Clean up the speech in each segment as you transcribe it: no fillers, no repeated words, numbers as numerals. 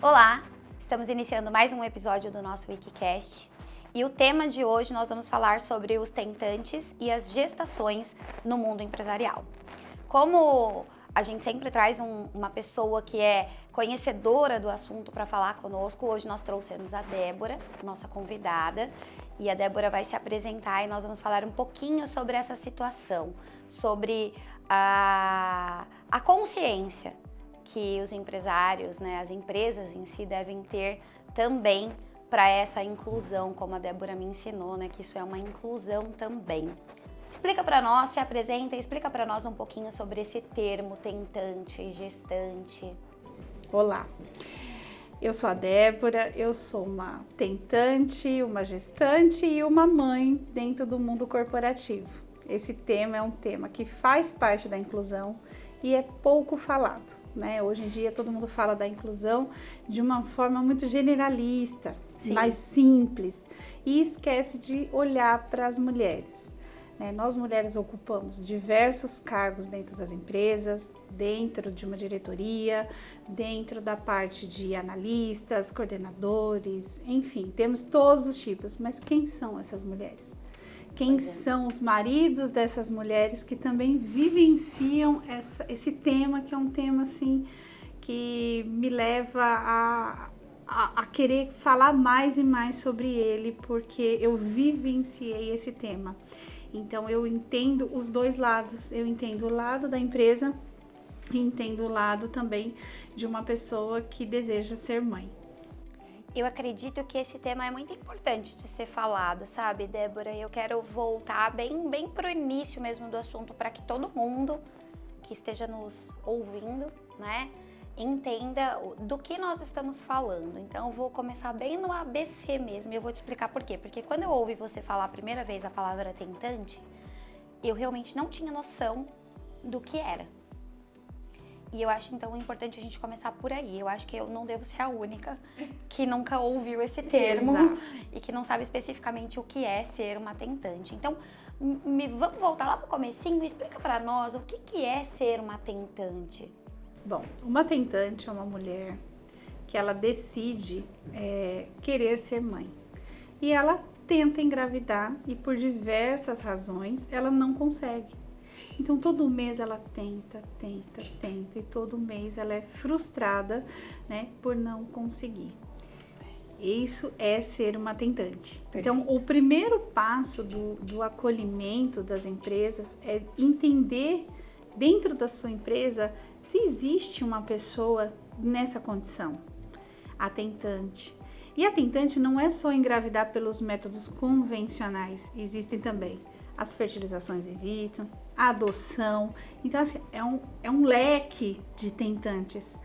Olá, estamos iniciando mais um episódio do nosso Wikicast e o tema de hoje nós vamos falar sobre os tentantes e as gestações no mundo empresarial. Como a gente sempre traz uma pessoa que é conhecedora do assunto para falar conosco, hoje nós trouxemos a Débora, nossa convidada, e a Débora vai se apresentar e nós vamos falar um pouquinho sobre essa situação, sobre a consciência que os empresários, as empresas em si devem ter também para essa inclusão, como a Débora me ensinou, que isso é uma inclusão também. Explica para nós, se apresenta e explica para nós um pouquinho sobre esse termo tentante e gestante. Olá, eu sou a Débora, eu sou uma tentante, uma gestante e uma mãe dentro do mundo corporativo. Esse tema é um tema que faz parte da inclusão e é pouco falado, Hoje em dia todo mundo fala da inclusão de uma forma muito generalista, Sim. Mais simples, e esquece de olhar para as mulheres. Nós mulheres ocupamos diversos cargos dentro das empresas, dentro de uma diretoria, dentro da parte de analistas, coordenadores, enfim, temos todos os tipos, mas quem são essas mulheres? Quem são os maridos dessas mulheres que também vivenciam esse tema, que é um tema assim que me leva a querer falar mais e mais sobre ele, porque eu vivenciei esse tema. Então eu entendo os dois lados, eu entendo o lado da empresa e entendo o lado também de uma pessoa que deseja ser mãe. Eu acredito que esse tema é muito importante de ser falado, sabe, Débora? Eu quero voltar bem pro início mesmo do assunto para que todo mundo que esteja nos ouvindo, entenda do que nós estamos falando. Então eu vou começar bem no ABC mesmo e eu vou te explicar por quê. Porque quando eu ouvi você falar a primeira vez a palavra tentante, eu realmente não tinha noção do que era. E eu acho, então, importante a gente começar por aí. Eu acho que eu não devo ser a única que nunca ouviu esse termo. Exato. E que não sabe especificamente o que é ser uma tentante. Então, vamos voltar lá pro comecinho e explica para nós o que é ser uma tentante. Bom, uma tentante é uma mulher que ela decide querer ser mãe. E ela tenta engravidar e por diversas razões ela não consegue. Então, todo mês ela tenta e todo mês ela é frustrada, por não conseguir. Isso é ser uma tentante. Perfeito. Então, o primeiro passo do acolhimento das empresas é entender dentro da sua empresa se existe uma pessoa nessa condição, a tentante. E a tentante não é só engravidar pelos métodos convencionais, existem também as fertilizações in vitro, a adoção. Então, assim, é um leque de tentantes,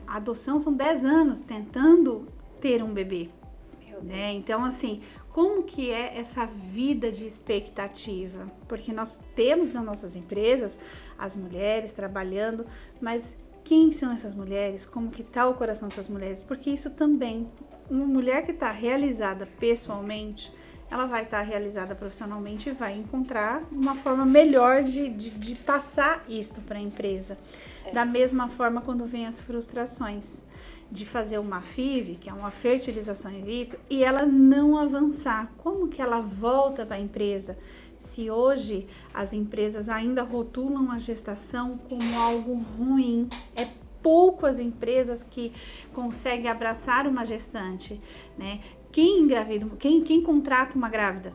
A adoção são 10 anos tentando ter um bebê, Então, assim, como que é essa vida de expectativa? Porque nós temos nas nossas empresas as mulheres trabalhando, mas quem são essas mulheres? Como que está o coração dessas mulheres? Porque isso também, uma mulher que está realizada pessoalmente, ela vai estar realizada profissionalmente e vai encontrar uma forma melhor de passar isto para a empresa. Da mesma forma, quando vem as frustrações de fazer uma FIV, que é uma fertilização in vitro, e ela não avançar. Como que ela volta para a empresa? Se hoje as empresas ainda rotulam a gestação como algo ruim, é pouco as empresas que conseguem abraçar uma gestante, Quem engravida, quem contrata uma grávida?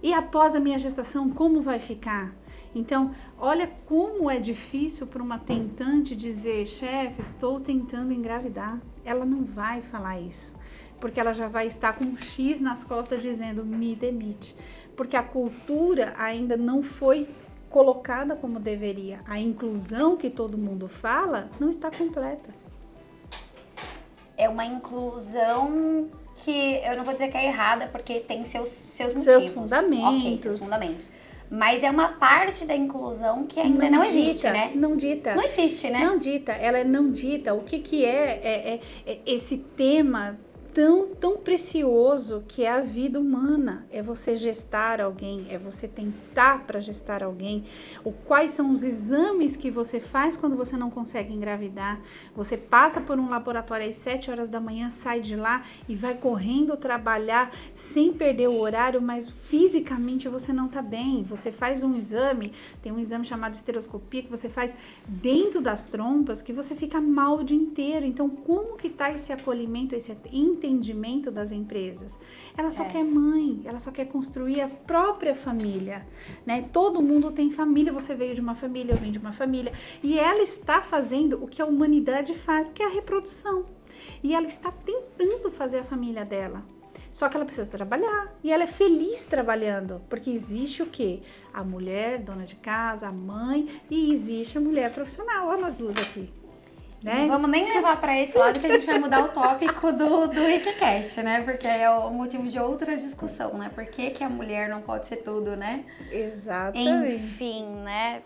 E após a minha gestação, como vai ficar? Então, olha como é difícil para uma tentante dizer, chefe, estou tentando engravidar. Ela não vai falar isso, porque ela já vai estar com um X nas costas dizendo, me demite. Porque a cultura ainda não foi colocada como deveria. A inclusão que todo mundo fala não está completa. É uma inclusão que eu não vou dizer que é errada, porque tem seus motivos. Seus fundamentos. Ok, seus fundamentos. Mas é uma parte da inclusão que ainda não existe, Não dita. Não existe, Não dita. Ela não dita. O que é esse tema tão precioso que é a vida humana, é você gestar alguém, é você tentar para gestar alguém, quais são os exames que você faz quando você não consegue engravidar, você passa por um laboratório às 7 horas da manhã, sai de lá e vai correndo trabalhar sem perder o horário, mas fisicamente você não tá bem, você faz um exame, tem um exame chamado estereoscopia que você faz dentro das trompas, que você fica mal o dia inteiro. Então, como que tá esse acolhimento, esse entendimento das empresas? Ela só quer mãe, ela só quer construir a própria família, né? Todo mundo tem família, você veio de uma família, eu venho de uma família, e ela está fazendo o que a humanidade faz, que é a reprodução. E ela está tentando fazer a família dela. Só que ela precisa trabalhar, e ela é feliz trabalhando, porque existe o quê? A mulher, dona de casa, a mãe, e existe a mulher profissional, olha nós duas aqui. Né? Não vamos nem levar para esse lado que a gente vai mudar o tópico do WikiCast, né? Porque é o motivo de outra discussão, né? Por que a mulher não pode ser tudo, né? Exatamente. Enfim, né?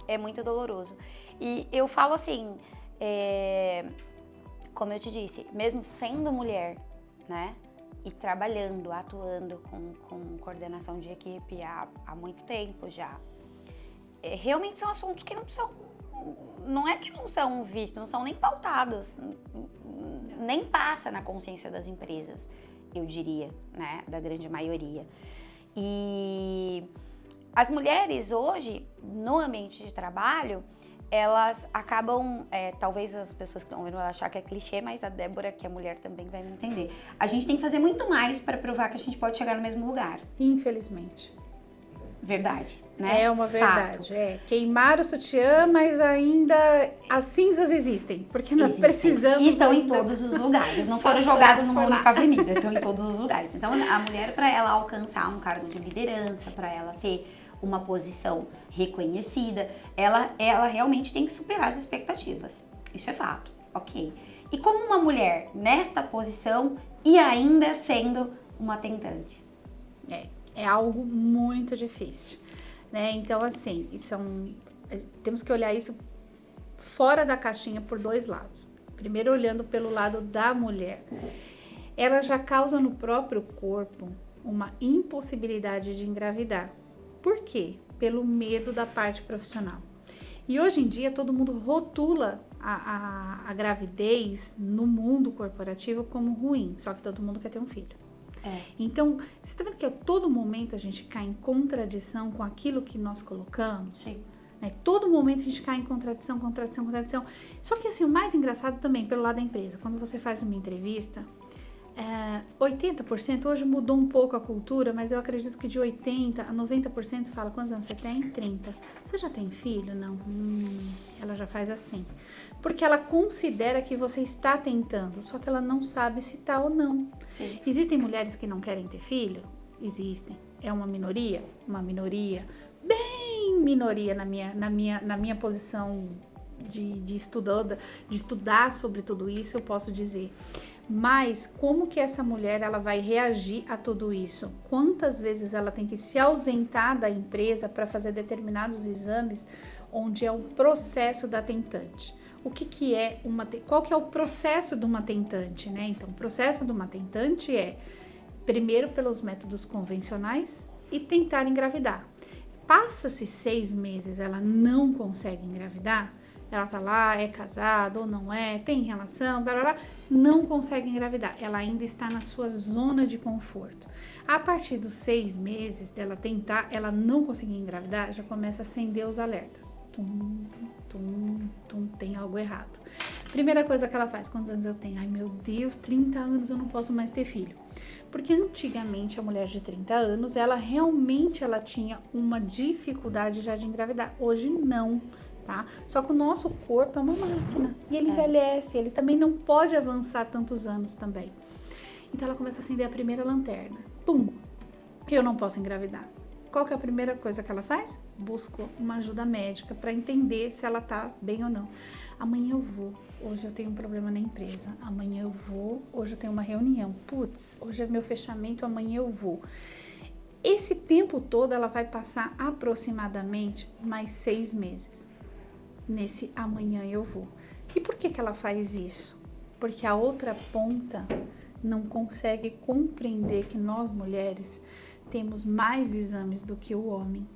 É muito doloroso. E eu falo assim, como eu te disse, mesmo sendo mulher, né? E trabalhando, atuando com coordenação de equipe há muito tempo já, realmente são assuntos que não é que não são vistos, não são nem pautados, nem passa na consciência das empresas, eu diria, né, da grande maioria. E as mulheres hoje, no ambiente de trabalho, elas acabam, talvez as pessoas que estão vendo vão achar que é clichê, mas a Débora, que é mulher, também vai me entender. A gente tem que fazer muito mais para provar que a gente pode chegar no mesmo lugar. Infelizmente. Verdade, né? É uma verdade. Queimar o sutiã, mas ainda as cinzas existem, porque nós precisamos. E estão em todos os lugares, não foram jogados numa única avenida, estão em todos os lugares. Então, a mulher, para ela alcançar um cargo de liderança, para ela ter uma posição reconhecida, ela realmente tem que superar as expectativas. Isso é fato, ok. E como uma mulher nesta posição e ainda sendo uma tentante? É algo muito difícil, né? Então, assim, temos que olhar isso fora da caixinha por dois lados. Primeiro, olhando pelo lado da mulher. Ela já causa no próprio corpo uma impossibilidade de engravidar. Por quê? Pelo medo da parte profissional. E hoje em dia, todo mundo rotula a gravidez no mundo corporativo como ruim, só que todo mundo quer ter um filho. Então, você tá vendo que a todo momento a gente cai em contradição com aquilo que nós colocamos? Sim. Né? Todo momento a gente cai em contradição. Só que assim, o mais engraçado também, pelo lado da empresa, quando você faz uma entrevista, 80% hoje mudou um pouco a cultura, mas eu acredito que de 80% a 90% fala, quantos anos você tem? 30. Você já tem filho? Não. Ela já faz assim. Porque ela considera que você está tentando, só que ela não sabe se está ou não. Sim. Existem mulheres que não querem ter filho? Existem. É uma minoria? Uma minoria. Bem minoria na minha posição de estudar sobre tudo isso, eu posso dizer. Mas como que essa mulher ela vai reagir a tudo isso? Quantas vezes ela tem que se ausentar da empresa para fazer determinados exames onde é o processo da tentante? Qual que é o processo de uma tentante, né? Então, o processo de uma tentante é, primeiro, pelos métodos convencionais e tentar engravidar. Passa-se 6 meses, ela não consegue engravidar, ela tá lá, é casada ou não é, tem relação, blá, blá, blá, não consegue engravidar, ela ainda está na sua zona de conforto. A partir dos 6 meses dela tentar, ela não conseguir engravidar, já começa a acender os alertas. Tem algo errado. Primeira coisa que ela faz, quantos anos eu tenho? Ai meu Deus, 30 anos eu não posso mais ter filho. Porque antigamente a mulher de 30 anos, ela tinha uma dificuldade já de engravidar. Hoje não. Tá? Só que o nosso corpo é uma máquina e ele envelhece, ele também não pode avançar tantos anos também. Então ela começa a acender a primeira lanterna. Pum! Eu não posso engravidar. Qual que é a primeira coisa que ela faz? Busca uma ajuda médica para entender se ela tá bem ou não. Amanhã eu vou. Hoje eu tenho um problema na empresa. Amanhã eu vou. Hoje eu tenho uma reunião. Putz, hoje é meu fechamento. Amanhã eu vou. Esse tempo todo ela vai passar aproximadamente mais 6 meses. Nesse amanhã eu vou. E por que ela faz isso? Porque a outra ponta não consegue compreender que nós mulheres temos mais exames do que o homem,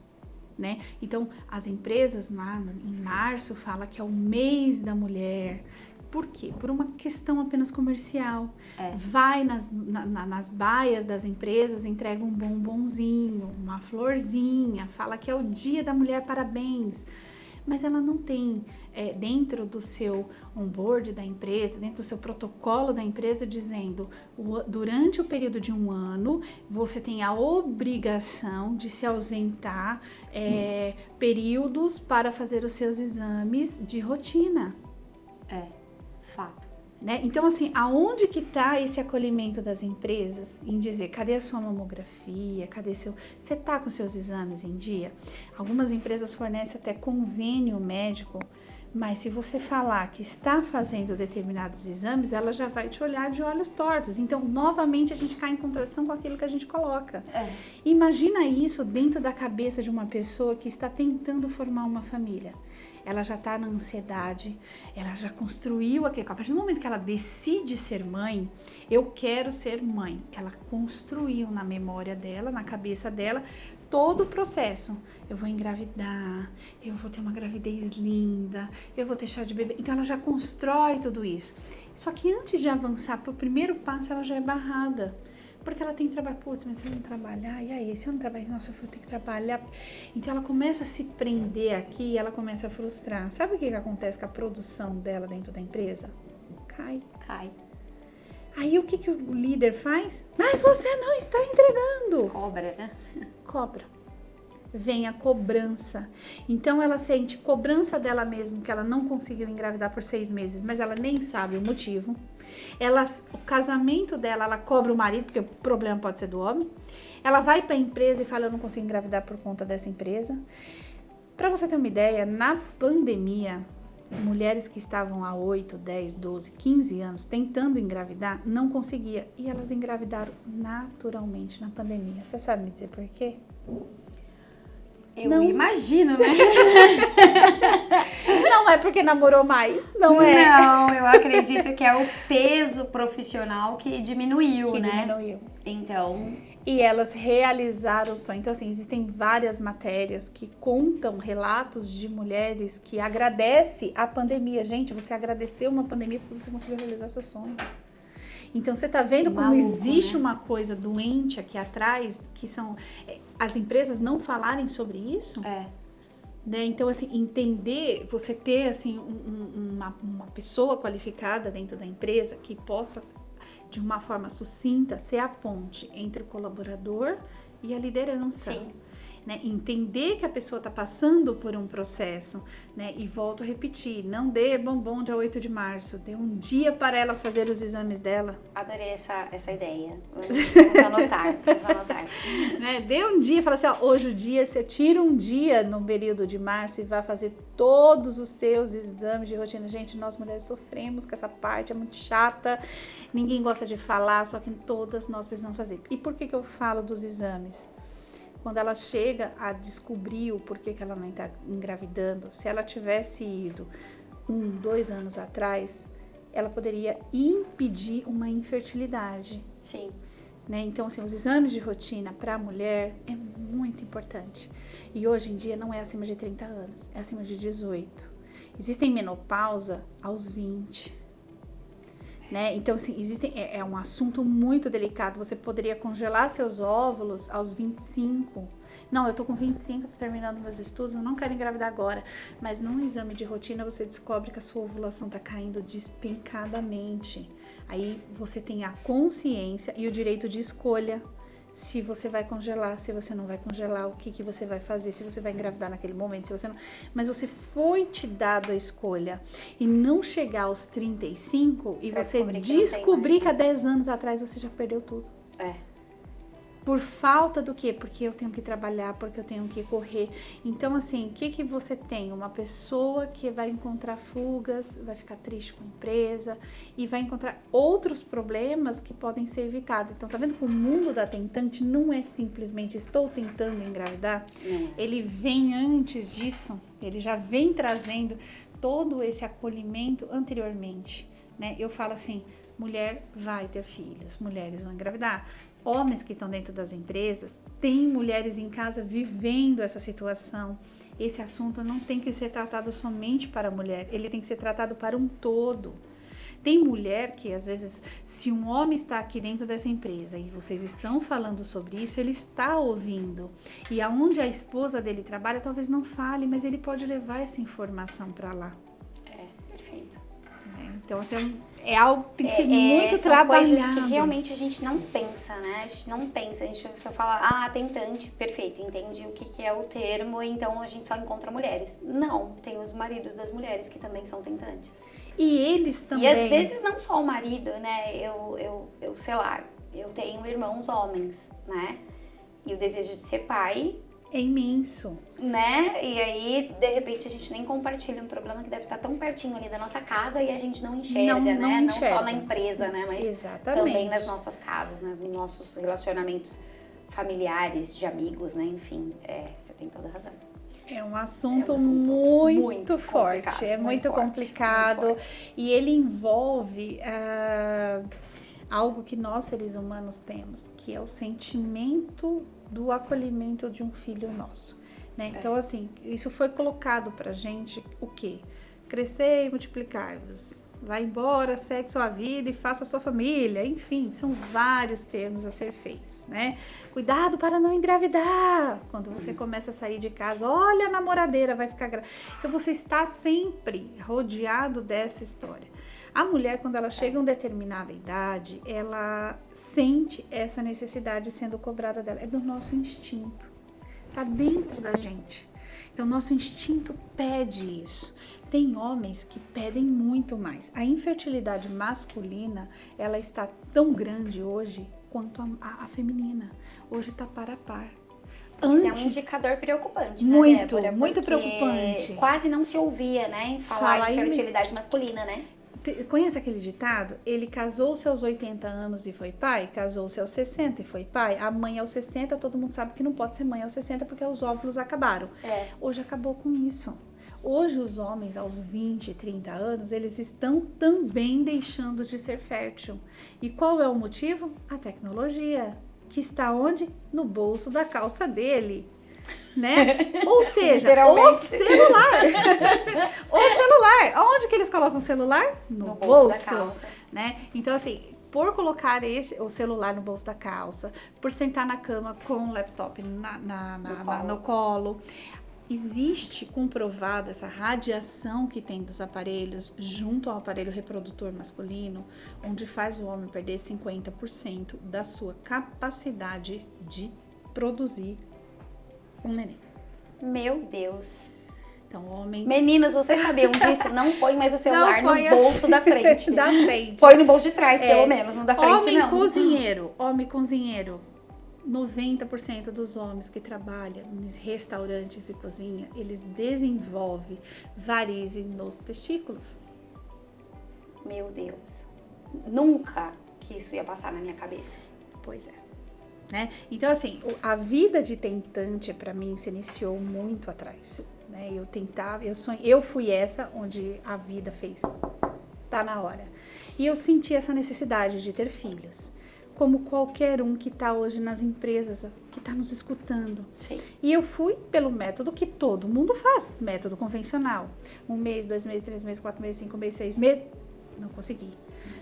né? Então, as empresas lá em março falam que é o mês da mulher. Por quê? Por uma questão apenas comercial. Vai nas baias das empresas, entrega um bombonzinho, uma florzinha, fala que é o dia da mulher, parabéns. Mas ela não tem dentro do seu onboard da empresa, dentro do seu protocolo da empresa, dizendo durante o período de um ano, você tem a obrigação de se ausentar períodos para fazer os seus exames de rotina. Fato. Né? Então, assim, aonde que está esse acolhimento das empresas em dizer, cadê a sua mamografia, cadê você está com seus exames em dia? Algumas empresas fornecem até convênio médico, mas se você falar que está fazendo determinados exames, ela já vai te olhar de olhos tortos. Então, novamente, a gente cai em contradição com aquilo que a gente coloca. Imagina isso dentro da cabeça de uma pessoa que está tentando formar uma família. Ela já está na ansiedade, ela já construiu aquilo. A partir do momento que ela decide ser mãe, eu quero ser mãe. Ela construiu na memória dela, na cabeça dela, todo o processo. Eu vou engravidar, eu vou ter uma gravidez linda, eu vou ter chá de bebê. Então ela já constrói tudo isso. Só que antes de avançar para o primeiro passo, ela já é barrada. Porque ela tem que trabalhar, putz, mas se eu não trabalhar, e aí? Se eu não trabalhar, nossa, eu vou ter que trabalhar. Então ela começa a se prender aqui e ela começa a frustrar. Sabe o que acontece com a produção dela dentro da empresa? Cai. Aí o que o líder faz? Mas você não está entregando. Cobra, né? Cobra. Vem a cobrança. Então ela sente cobrança dela mesma, que ela não conseguiu engravidar por 6 meses, mas ela nem sabe o motivo. O casamento dela, ela cobra o marido, porque o problema pode ser do homem. Ela vai para a empresa e fala, eu não consigo engravidar por conta dessa empresa. Para você ter uma ideia, na pandemia, mulheres que estavam há 8, 10, 12, 15 anos tentando engravidar, não conseguia. E elas engravidaram naturalmente na pandemia. Você sabe me dizer por quê? Eu imagino, né? Não é porque namorou mais, não é? Não, eu acredito que é o peso profissional que diminuiu, né? Diminuiu. Então... E elas realizaram o sonho. Então, assim, existem várias matérias que contam relatos de mulheres que agradecem a pandemia. Gente, você agradeceu uma pandemia porque você conseguiu realizar seu sonho. Então, você tá vendo como existe, né, uma coisa doente aqui atrás, que são... As empresas não falarem sobre isso? Né? Então, assim, entender, você ter, assim, uma pessoa qualificada dentro da empresa que possa, de uma forma sucinta, ser a ponte entre o colaborador e a liderança. Sim. Né? Entender que a pessoa está passando por um processo, né? E volto a repetir, não dê bombom dia 8 de março, dê um dia para ela fazer os exames dela. Adorei essa ideia, vamos anotar. Né? Dê um dia, fala assim, ó, hoje o dia, você tira um dia no período de março e vai fazer todos os seus exames de rotina. Gente, nós mulheres sofremos com essa parte, é muito chata, ninguém gosta de falar, só que todas nós precisamos fazer. E por que eu falo dos exames? Quando ela chega a descobrir o porquê que ela não está engravidando, se ela tivesse ido 1, 2 anos atrás, ela poderia impedir uma infertilidade. Sim. Né? Então, assim, os exames de rotina para a mulher é muito importante. E hoje em dia não é acima de 30 anos, é acima de 18. Existem menopausa aos 20. Né? Então, assim, é um assunto muito delicado. Você poderia congelar seus óvulos aos 25. Não, eu tô com 25, tô terminando meus estudos, eu não quero engravidar agora. Mas num exame de rotina você descobre que a sua ovulação tá caindo despencadamente. Aí você tem a consciência e o direito de escolha. Se você vai congelar, se você não vai congelar, o que você vai fazer, se você vai engravidar naquele momento, se você não... Mas você foi te dado a escolha. E não chegar aos 35 e você descobrir que há 10 anos atrás você já perdeu tudo. Por falta do quê? Porque eu tenho que trabalhar, porque eu tenho que correr. Então, assim, o que você tem? Uma pessoa que vai encontrar fugas, vai ficar triste com a empresa e vai encontrar outros problemas que podem ser evitados. Então, tá vendo que o mundo da tentante não é simplesmente estou tentando engravidar? Ele vem antes disso, ele já vem trazendo todo esse acolhimento anteriormente, né? Eu falo assim, mulher vai ter filhos, mulheres vão engravidar. Homens que estão dentro das empresas, tem mulheres em casa vivendo essa situação. Esse assunto não tem que ser tratado somente para a mulher, ele tem que ser tratado para um todo. Tem mulher que, às vezes, se um homem está aqui dentro dessa empresa e vocês estão falando sobre isso, ele está ouvindo. E aonde a esposa dele trabalha, talvez não fale, mas ele pode levar essa informação para lá. Perfeito. Então, assim, é algo que tem que ser muito trabalhado. São coisas que realmente a gente não pensa, né? A gente não pensa, a gente só fala, tentante, perfeito, entendi o que é o termo, então a gente só encontra mulheres. Não, tem os maridos das mulheres que também são tentantes. E eles também. E às vezes não só o marido, né? Eu sei lá, eu tenho irmãos homens, né? E o desejo de ser pai é imenso. Né? E aí, de repente, a gente nem compartilha um problema que deve estar tão pertinho ali da nossa casa e a gente não enxerga, né? Não só na empresa, né? Mas exatamente. Também nas nossas casas, nos nossos relacionamentos familiares, de amigos, né? Enfim, você tem toda a razão. É um assunto muito forte, muito forte, complicado muito forte. E ele envolve algo que nós seres humanos temos, que é o sentimento do acolhimento de um filho nosso, né? Então, assim, isso foi colocado pra gente, o quê? Crescer e multiplicar-vos. Vai embora, segue sua vida e faça sua família. Enfim, são vários termos a ser feitos, né? Cuidado para não engravidar. Quando você começa a sair de casa, olha a namoradeira, vai ficar grávida. Então, você está sempre rodeado dessa história. A mulher, quando ela chega a uma determinada idade, ela sente essa necessidade sendo cobrada dela. É do nosso instinto. Tá dentro da gente. Então, nosso instinto pede isso. Tem homens que pedem muito mais. A infertilidade masculina, ela está tão grande hoje quanto a feminina. Hoje está par a par. Isso é um indicador preocupante, né, muito, Débora? Muito preocupante. Quase não se ouvia, né, em falar em fertilidade masculina, né? Conhece aquele ditado? Ele casou-se aos 80 anos e foi pai, casou-se aos 60 e foi pai. A mãe aos 60, todo mundo sabe que não pode ser mãe aos 60 porque os óvulos acabaram. Hoje acabou com isso. Hoje os homens aos 20, 30 anos, eles estão também deixando de ser fértil. E qual é o motivo? A tecnologia, que está onde? No bolso da calça dele. Né? Ou seja, o celular. O celular. Onde que eles colocam o celular? No bolso da calça. Né? Então, assim, por colocar o celular no bolso da calça, por sentar na cama com o laptop no colo, existe comprovada essa radiação que tem dos aparelhos junto ao aparelho reprodutor masculino, onde faz o homem perder 50% da sua capacidade de produzir um neném. Meu Deus. Então, homens... Meninos, vocês sabiam disso? Não põe mais o celular no bolso da frente. Da frente. Põe no bolso de trás, pelo menos, não da frente, não. Homem cozinheiro. 90% dos homens que trabalham em restaurantes e cozinha, eles desenvolvem varizes nos testículos. Meu Deus. Nunca que isso ia passar na minha cabeça. Pois é. Né? Então, assim, a vida de tentante, para mim, se iniciou muito atrás. Né? Eu fui essa onde a vida fez. Tá na hora. E eu senti essa necessidade de ter filhos. Como qualquer um que está hoje nas empresas, que está nos escutando. Sim. E eu fui pelo método que todo mundo faz, método convencional. 1 mês, 2 meses, 3 meses, 4 meses, 5 meses, 6 meses, não consegui.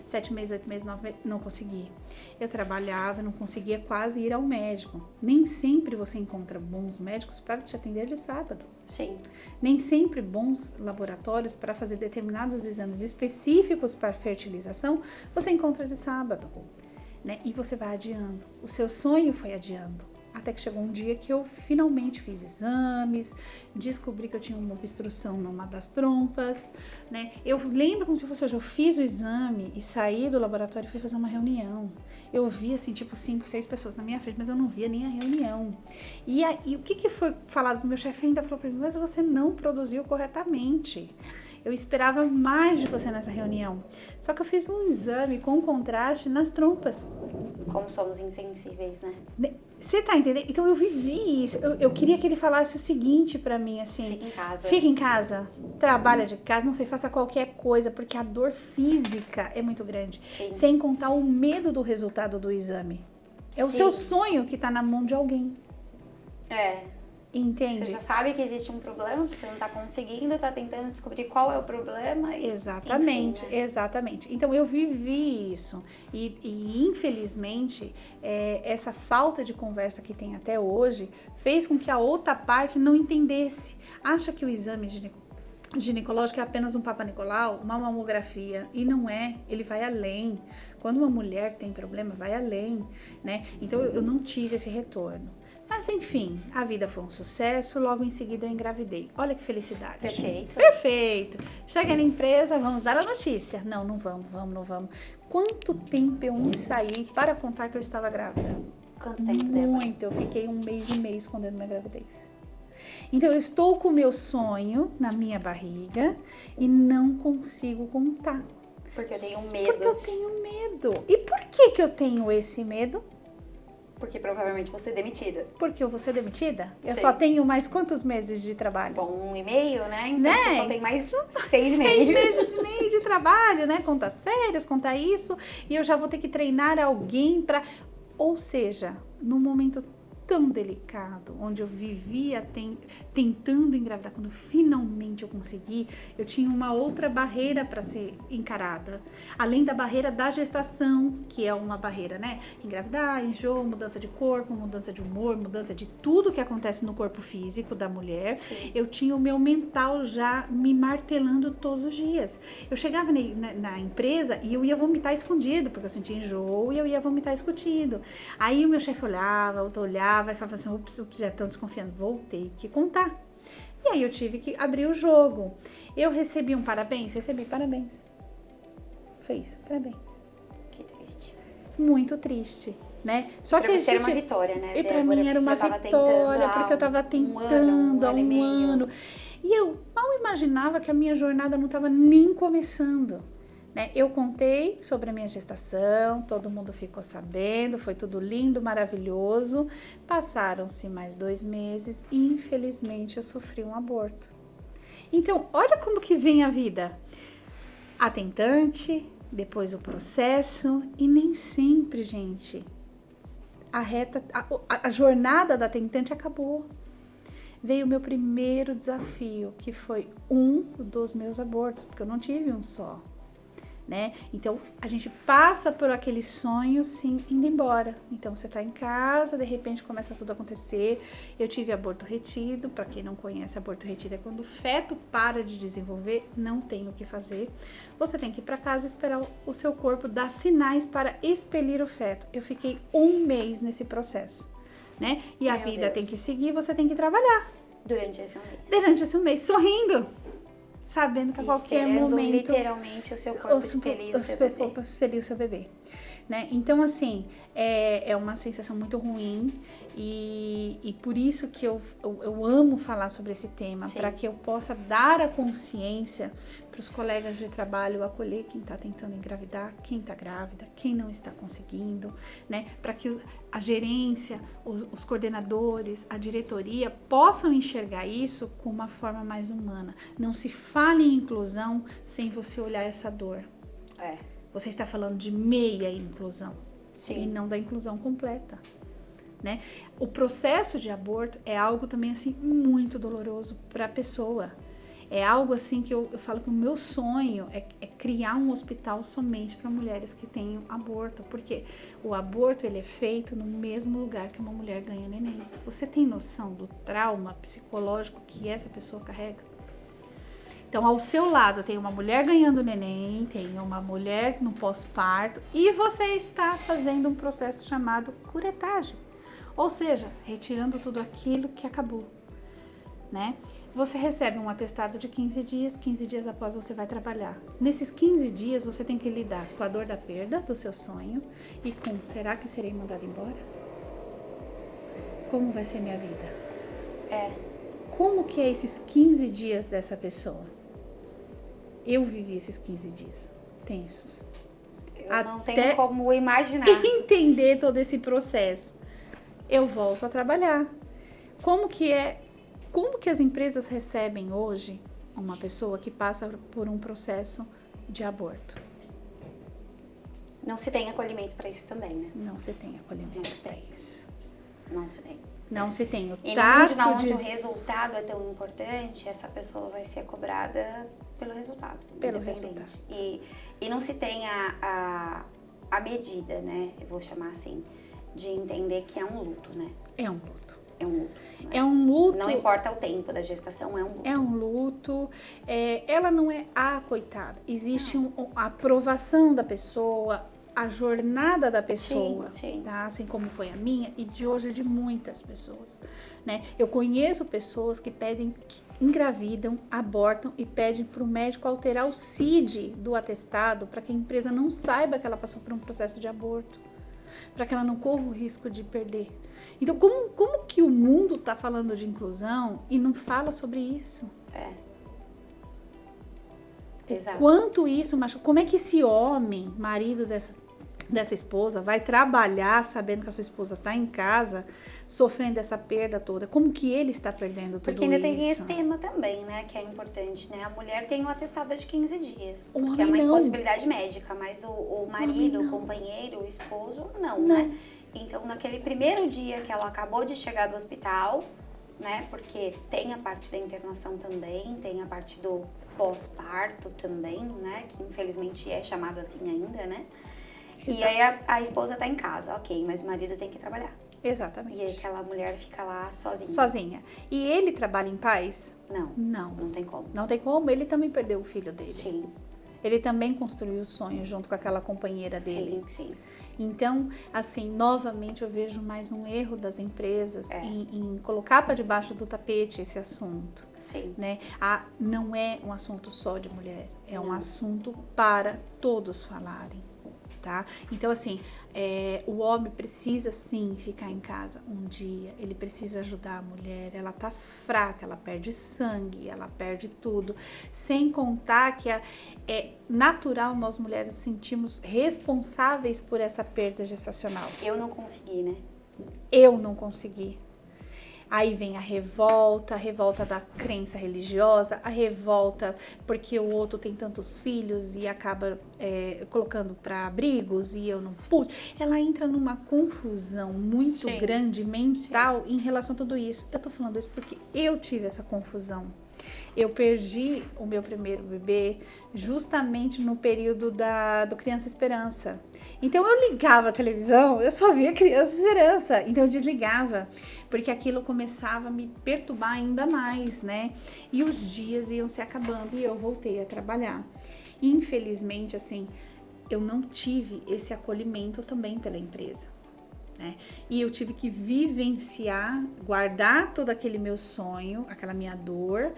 7 meses, 8 meses, 9 meses, não consegui. Eu trabalhava, não conseguia quase ir ao médico. Nem sempre você encontra bons médicos para te atender de sábado. Sim. Nem sempre bons laboratórios para fazer determinados exames específicos para fertilização você encontra de sábado. Né? E você vai adiando. O seu sonho foi adiando. Até que chegou um dia que eu finalmente fiz exames, descobri que eu tinha uma obstrução numa das trompas, né? Eu lembro como se fosse hoje, eu fiz o exame e saí do laboratório e fui fazer uma reunião. Eu vi, assim, tipo 5, 6 pessoas na minha frente, mas eu não via nem a reunião. E o que foi falado pro meu chefe? Ainda falou pra mim, mas você não produziu corretamente. Eu esperava mais de você nessa reunião. Só que eu fiz um exame com contraste nas trompas. Como somos insensíveis, né? Você tá entendendo? Então eu vivi isso. Eu queria que ele falasse o seguinte pra mim, assim. Fica em casa. Fica em casa, trabalha de casa, não sei, faça qualquer coisa, porque a dor física é muito grande. Sim. Sem contar o medo do resultado do exame. É o Sim. seu sonho que tá na mão de alguém. É. Entende? Você já sabe que existe um problema, que você não tá conseguindo, tá tentando descobrir qual é o problema. E, Exatamente, enfim, né? exatamente. Então eu vivi isso e infelizmente essa falta de conversa que tem até hoje fez com que a outra parte não entendesse. Acha que o exame ginecológico é apenas um Papa Nicolau, uma mamografia, e não é, ele vai além. Quando uma mulher tem problema, vai além, né? Então eu não tive esse retorno. Mas enfim, a vida foi um sucesso, logo em seguida eu engravidei. Olha que felicidade. Perfeito. Perfeito. Cheguei na empresa, vamos dar a notícia. Não vamos. Quanto tempo eu ensaiei para contar que eu estava grávida? Quanto tempo deu? Muito, eu fiquei 1 mês e meio escondendo minha gravidez. Então eu estou com o meu sonho na minha barriga e não consigo contar. Porque eu tenho medo. Porque eu tenho medo. E por que eu tenho esse medo? Porque provavelmente você é demitida. Porque eu vou ser demitida? Eu Sim. só tenho mais quantos meses de trabalho? Bom, 1 e meio, né? Então Né? você só tem mais 6 e 6 meio. meses e meio de trabalho, né? Conta as férias, conta isso. E eu já vou ter que treinar alguém pra... Ou seja, num momento tão delicado, onde eu vivia tentando engravidar, quando finalmente eu consegui, eu tinha uma outra barreira para ser encarada. Além da barreira da gestação, que é uma barreira, né? Engravidar, enjoo, mudança de corpo, mudança de humor, mudança de tudo que acontece no corpo físico da mulher. Sim. Eu tinha o meu mental já me martelando todos os dias. Eu chegava na empresa e eu ia vomitar escondido, porque eu sentia enjoo e eu ia vomitar escondido. Aí o meu chefe olhava, outro olhava e falava assim, ups, já estão desconfiando, vou ter que contar. E aí eu tive que abrir o jogo. Eu recebi um parabéns? Recebi parabéns. Foi isso, parabéns. Que triste. Muito triste, né? Só Pra que você era uma vitória, né? E pra Débora? mim era uma Você já tava vitória, tentando porque eu tava há tentando há ano e um meio. ano. E eu mal imaginava que a minha jornada não estava nem começando. Né? Eu contei sobre a minha gestação, todo mundo ficou sabendo, foi tudo lindo, maravilhoso. Passaram-se mais 2 meses e infelizmente eu sofri um aborto. Então, olha como que vem a vida. A tentante, depois o processo e nem sempre, gente, a jornada da tentante acabou. Veio o meu primeiro desafio, que foi um dos meus abortos, porque eu não tive um só. Né? Então, a gente passa por aquele sonho, sim, indo embora. Então, você tá em casa, de repente começa tudo a acontecer. Eu tive aborto retido. Para quem não conhece, aborto retido é quando o feto para de desenvolver, não tem o que fazer. Você tem que ir para casa e esperar o seu corpo dar sinais para expelir o feto. Eu fiquei 1 mês nesse processo, né? E a vida tem que seguir, você tem que trabalhar. Durante esse 1 mês. Durante esse 1 mês, sorrindo. Sabendo que a qualquer momento literalmente o seu corpo expelir o seu bebê. Expelir o seu bebê. Né? Então, assim, é uma sensação muito ruim e por isso que eu amo falar sobre esse tema, para que eu possa dar a consciência para os colegas de trabalho, acolher quem está tentando engravidar, quem está grávida, quem não está conseguindo, né? Para que a gerência, os coordenadores, a diretoria possam enxergar isso com uma forma mais humana. Não se fale em inclusão sem você olhar essa dor. Você está falando de meia inclusão. Sim. E não da inclusão completa, né? O processo de aborto é algo também assim muito doloroso para a pessoa. É algo assim que eu falo que o meu sonho é criar um hospital somente para mulheres que tenham aborto, porque o aborto ele é feito no mesmo lugar que uma mulher ganha neném. Você tem noção do trauma psicológico que essa pessoa carrega? Então, ao seu lado tem uma mulher ganhando neném, tem uma mulher no pós-parto e você está fazendo um processo chamado curetagem, ou seja, retirando tudo aquilo que acabou, né? Você recebe um atestado de 15 dias após você vai trabalhar. Nesses 15 dias você tem que lidar com a dor da perda do seu sonho e com, será que serei mandada embora? Como vai ser minha vida? Como que é esses 15 dias dessa pessoa? Eu vivi esses 15 dias tensos. Eu não tenho como imaginar. Entender todo esse processo. Eu volto a trabalhar. Como que as empresas recebem hoje uma pessoa que passa por um processo de aborto? Não se tem acolhimento para isso também, né? Não se tem acolhimento para isso. Não se tem. Não se tem o E tato no mundo onde o resultado é tão importante, essa pessoa vai ser cobrada pelo resultado. Pelo independente. resultado. E não se tem a medida, né? Eu vou chamar assim, de entender que é um luto, né? É um luto. É um luto. Né? É um luto. Não importa o tempo da gestação, é um luto. É um luto. Ela não é a coitada. Existe a aprovação da pessoa, a jornada da pessoa, sim. Tá? Assim como foi a minha e de hoje de muitas pessoas, né? Eu conheço pessoas que pedem, que engravidam, abortam e pedem para o médico alterar o CID do atestado para que a empresa não saiba que ela passou por um processo de aborto, para que ela não corra o risco de perder. Então, como que o mundo está falando de inclusão e não fala sobre isso? Exato. Quanto isso machuca? Como é que esse homem, marido dessa esposa, vai trabalhar sabendo que a sua esposa está em casa, sofrendo essa perda toda? Como que ele está perdendo tudo isso? Porque ainda tem esse tema também, né, que é importante, né? A mulher tem um atestado de 15 dias, O que homem é uma não. impossibilidade médica, mas o marido, não. o companheiro, o esposo, não, né? Então, naquele primeiro dia que ela acabou de chegar do hospital, né, porque tem a parte da internação também, tem a parte do pós-parto também, né, que infelizmente é chamado assim ainda, né? Exato. E aí a esposa tá em casa, ok, mas o marido tem que trabalhar. Exatamente. E aí aquela mulher fica lá sozinha. Sozinha. E ele trabalha em paz? Não. Não. Não tem como. Não tem como. Ele também perdeu o filho dele. Sim. Ele também construiu o sonho junto com aquela companheira dele. Sim. Então, assim, novamente eu vejo mais um erro das empresas em colocar para debaixo do tapete esse assunto. Sim. Né? Não é um assunto só de mulher, é um assunto para todos falarem. Tá? Então, assim, o homem precisa sim ficar em casa um dia, ele precisa ajudar a mulher, ela tá fraca, ela perde sangue, ela perde tudo, sem contar que é natural nós mulheres sentirmos responsáveis por essa perda gestacional. Eu não consegui, né? Eu não consegui. Aí vem a revolta da crença religiosa, a revolta porque o outro tem tantos filhos e acaba colocando para abrigos e eu não pude. Ela entra numa confusão muito grande mental em relação a tudo isso. Eu tô falando isso porque eu tive essa confusão. Eu perdi o meu primeiro bebê justamente no período do Criança Esperança. Então eu ligava a televisão, eu só via Criança Esperança. Então eu desligava, porque aquilo começava a me perturbar ainda mais, né? E os dias iam se acabando e eu voltei a trabalhar. Infelizmente, assim, eu não tive esse acolhimento também pela empresa. Né? E eu tive que vivenciar, guardar todo aquele meu sonho, aquela minha dor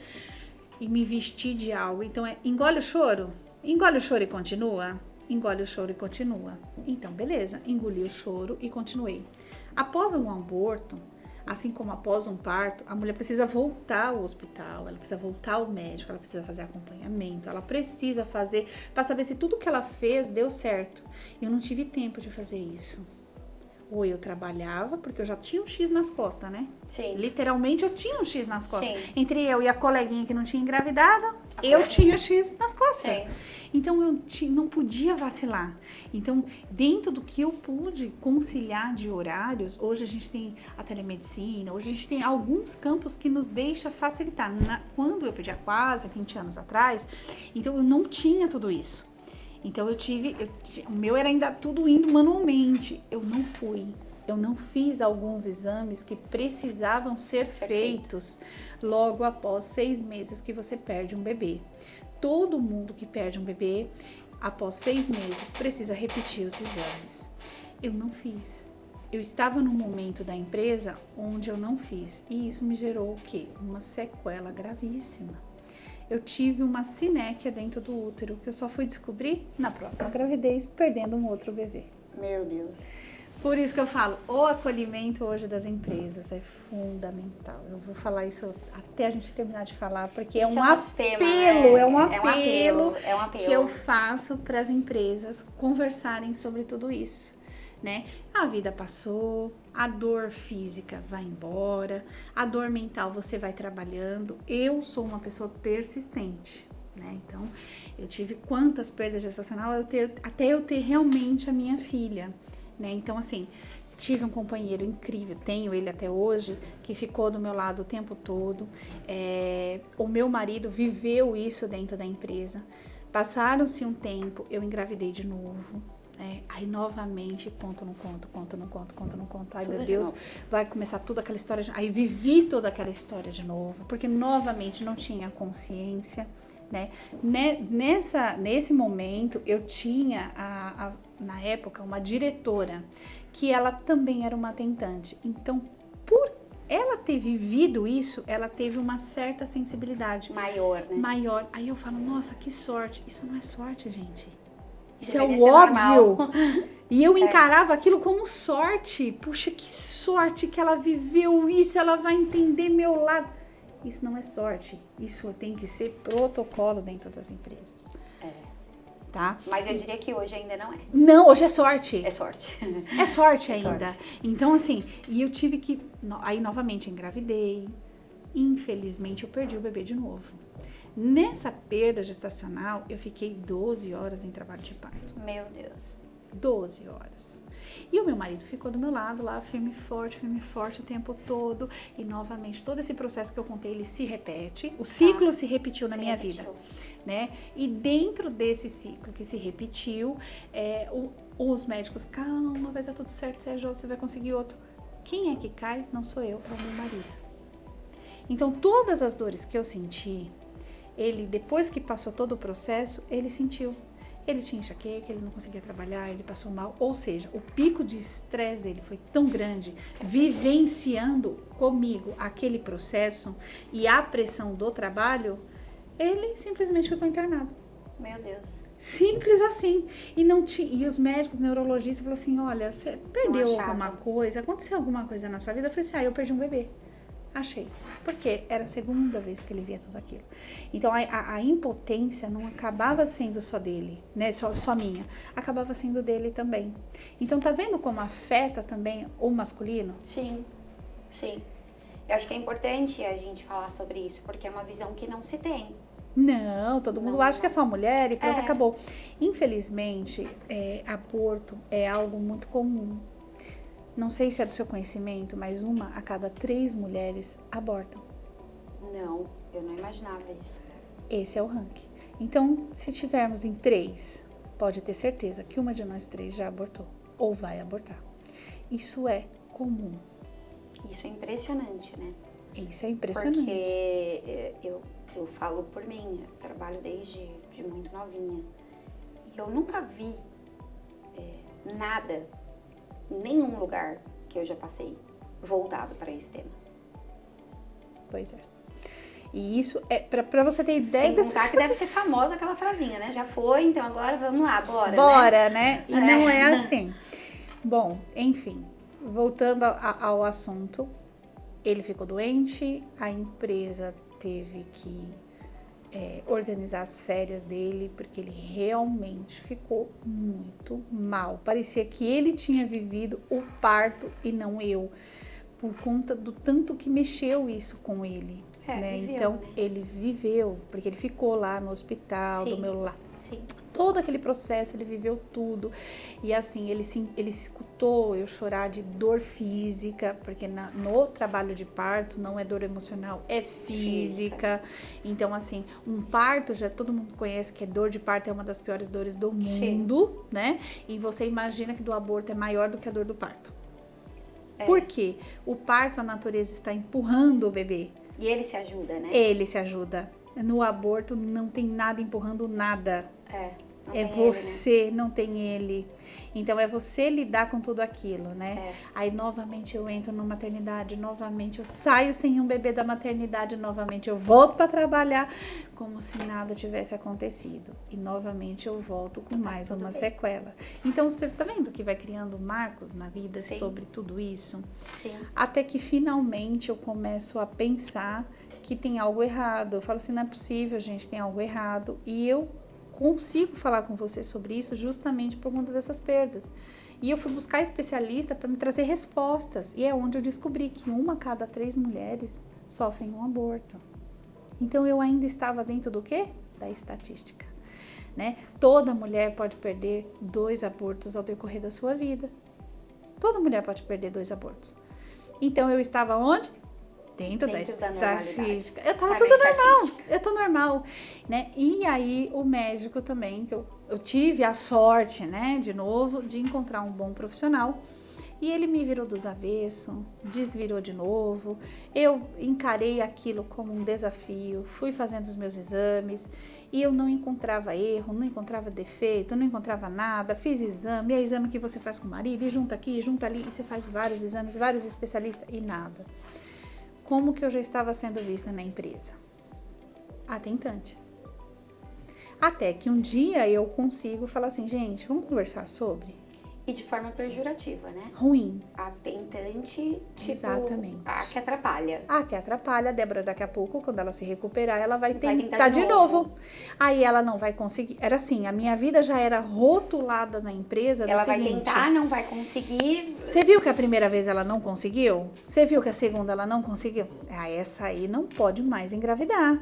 e me vestir de algo. Então engole o choro e continua, engole o choro e continua. Então beleza, engoli o choro e continuei. Após um aborto, assim como após um parto, a mulher precisa voltar ao hospital, ela precisa voltar ao médico, ela precisa fazer acompanhamento, ela precisa fazer para saber se tudo que ela fez deu certo. Eu não tive tempo de fazer isso. Ou eu trabalhava, porque eu já tinha um X nas costas, né? Sim. Literalmente eu tinha um X nas costas. Sim. Entre eu e a coleguinha que não tinha engravidado, eu tinha o X nas costas. Sim. Então eu não podia vacilar. Então, dentro do que eu pude conciliar de horários, hoje a gente tem a telemedicina, hoje a gente tem alguns campos que nos deixa facilitar. Quando eu pedi há quase 20 anos atrás, então eu não tinha tudo isso. Então o meu era ainda tudo indo manualmente. Eu não fiz alguns exames que precisavam ser feitos logo após 6 meses que você perde um bebê. Todo mundo que perde um bebê, após 6 meses, precisa repetir os exames. Eu não fiz. Eu estava num momento da empresa onde eu não fiz. E isso me gerou o quê? Uma sequela gravíssima. Eu tive uma sinéquia dentro do útero, que eu só fui descobrir na próxima gravidez, perdendo um outro bebê. Meu Deus. Por isso que eu falo, o acolhimento hoje das empresas é fundamental. Eu vou falar isso até a gente terminar de falar, porque Esse é um nosso apelo, tema, né? é um apelo É um apelo. que eu faço para as empresas conversarem sobre tudo isso, né? A vida passou, a dor física vai embora, a dor mental você vai trabalhando. Eu sou uma pessoa persistente, né? Então, eu tive quantas perdas gestacionais até eu ter realmente a minha filha. Né? Então, assim, tive um companheiro incrível, tenho ele até hoje, que ficou do meu lado o tempo todo. O meu marido viveu isso dentro da empresa. Passaram-se um tempo, eu engravidei de novo. Aí, novamente, conto, não conto. Ai, Tudo meu de Deus, novo. vai começar toda aquela história. Aí, vivi toda aquela história de novo, porque, novamente, não tinha consciência. Né? Nesse momento, eu tinha, na época, uma diretora que ela também era uma tentante. Então, por ela ter vivido isso, ela teve uma certa sensibilidade. Maior, né? Maior. Aí eu falo, nossa, que sorte. Isso não é sorte, gente. Isso é Deveria o ser óbvio. normal. E eu encarava aquilo como sorte. Puxa, que sorte que ela viveu isso, ela vai entender meu lado. Isso não é sorte, isso tem que ser protocolo dentro das empresas. Tá? Mas eu diria que hoje ainda não é. Não, hoje é sorte. É sorte. É sorte É ainda. sorte. Então, assim, e eu tive que... Aí, novamente, engravidei. Infelizmente, eu perdi o bebê de novo. Nessa perda gestacional, eu fiquei 12 horas em trabalho de parto. Meu Deus. 12 horas. E o meu marido ficou do meu lado lá, firme e forte o tempo todo. E novamente, todo esse processo que eu contei, ele se repete. O ciclo se repetiu na minha vida. Né? E dentro desse ciclo que se repetiu, os médicos, calma, vai dar tudo certo, Sérgio, você vai conseguir outro. Quem é que cai? Não sou eu, é o meu marido. Então, todas as dores que eu senti, ele, depois que passou todo o processo, ele sentiu. Ele tinha enxaqueca, ele não conseguia trabalhar, ele passou mal. Ou seja, o pico de estresse dele foi tão grande, vivenciando comigo aquele processo e a pressão do trabalho, ele simplesmente ficou internado. Meu Deus. Simples assim. E os médicos, neurologistas, falaram assim, olha, você perdeu alguma coisa, aconteceu alguma coisa na sua vida? Eu falei assim, eu perdi um bebê. Achei. Porque era a segunda vez que ele via tudo aquilo. Então, a impotência não acabava sendo só dele, né? Só minha. Acabava sendo dele também. Então, tá vendo como afeta também o masculino? Sim, sim. Eu acho que é importante a gente falar sobre isso, porque é uma visão que não se tem. Não, todo mundo acha que é só mulher e pronto, acabou. Infelizmente, aborto é algo muito comum. Não sei se é do seu conhecimento, mas 1 a cada 3 mulheres abortam. Não, eu não imaginava isso. Esse é o ranking. Então, se tivermos em 3, pode ter certeza que uma de nós 3 já abortou ou vai abortar. Isso é comum. Isso é impressionante, né? Isso é impressionante. Porque eu falo por mim, eu trabalho desde muito novinha. E eu nunca vi nada, nenhum lugar que eu já passei voltado para esse tema. Pois é. E isso é pra você ter ideia. Sem contar que deve ser famosa aquela frasinha, né? Já foi, então agora vamos lá, bora. Bora, né? E não é assim. Bom, enfim, voltando ao assunto, ele ficou doente, a empresa teve que organizar as férias dele, porque ele realmente ficou muito mal. Parecia que ele tinha vivido o parto e não eu, por conta do tanto que mexeu isso com ele. Né? Viveu, Então, né? ele viveu, porque ele ficou lá no hospital, Sim, do meu lado. Sim. Todo aquele processo, ele viveu tudo. E assim, ele escutou eu chorar de dor física, porque no trabalho de parto não é dor emocional, é física. Então, assim, um parto, já todo mundo conhece que dor de parto é uma das piores dores do mundo, né? E você imagina que do aborto é maior do que a dor do parto. Por quê? O parto, a natureza está empurrando o bebê. E ele se ajuda, né? Ele se ajuda. No aborto não tem nada empurrando nada. Não É tem você, ele, né? Não tem ele. Então, é você lidar com tudo aquilo, né? Aí, novamente, eu entro na maternidade, novamente eu saio sem um bebê da maternidade, novamente eu volto para trabalhar como se nada tivesse acontecido. E, novamente, eu volto com mais uma sequela. Então, você tá vendo que vai criando marcos na vida sobre tudo isso? Sim. Até que, finalmente, eu começo a pensar que tem algo errado. Eu falo assim, não é possível, gente, tem algo errado. E eu consigo falar com você sobre isso justamente por conta dessas perdas. E eu fui buscar especialista para me trazer respostas. E é onde eu descobri que 1 a cada 3 mulheres sofrem um aborto. Então, eu ainda estava dentro do quê? Da estatística, né? Toda mulher pode perder 2 abortos ao decorrer da sua vida. Toda mulher pode perder 2 abortos. Então, eu estava onde? Dentro da estatística. Eu tava tudo normal. Eu tô normal, né? E aí, o médico também, que eu tive a sorte, né, de novo, de encontrar um bom profissional. E ele me virou dos avessos, desvirou de novo. Eu encarei aquilo como um desafio, fui fazendo os meus exames e eu não encontrava erro, não encontrava defeito, não encontrava nada. Fiz exame, é exame que você faz com o marido, e junta aqui, junta ali, e você faz vários exames, vários especialistas e nada. Como que eu já estava sendo vista na empresa? A tentante. Até que um dia eu consigo falar assim, gente, vamos conversar sobre? E de forma pejorativa, né? Ruim. A tentante, tipo, exatamente. A que atrapalha. A que atrapalha. A Débora, daqui a pouco, quando ela se recuperar, ela vai tentar de novo. Aí ela não vai conseguir. Era assim, a minha vida já era rotulada na empresa. Ela vai tentar, não vai conseguir. Você viu que a primeira vez ela não conseguiu? Você viu que a segunda ela não conseguiu? Ah, essa aí não pode mais engravidar.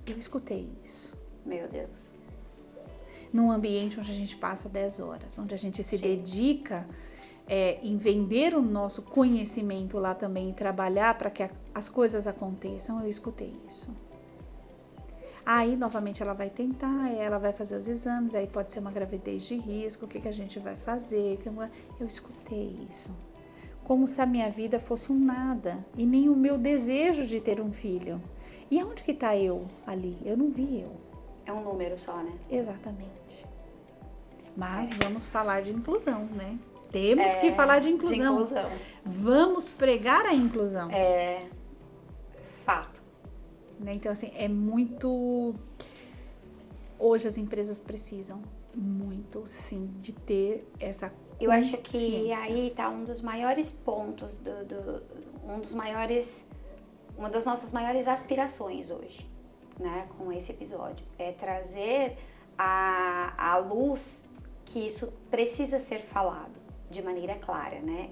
Eu escutei isso. Meu Deus. Num ambiente onde a gente passa 10 horas, onde a gente se dedica em vender o nosso conhecimento lá também e trabalhar para que as coisas aconteçam, eu escutei isso. Aí, novamente, ela vai tentar, ela vai fazer os exames, aí pode ser uma gravidez de risco, o que a gente vai fazer? Eu escutei isso. Como se a minha vida fosse um nada e nem o meu desejo de ter um filho. E aonde que tá eu ali? Eu não vi eu. É um número só, né? Exatamente. Mas vamos falar de inclusão, né? Temos que falar de inclusão. Vamos pregar a inclusão. Fato. Né? Então, assim, é muito... Hoje as empresas precisam muito, sim, de ter essa consciência. Eu acho que aí tá um dos maiores pontos, uma das nossas maiores aspirações hoje, né, com esse episódio, é trazer à luz que isso precisa ser falado de maneira clara, né?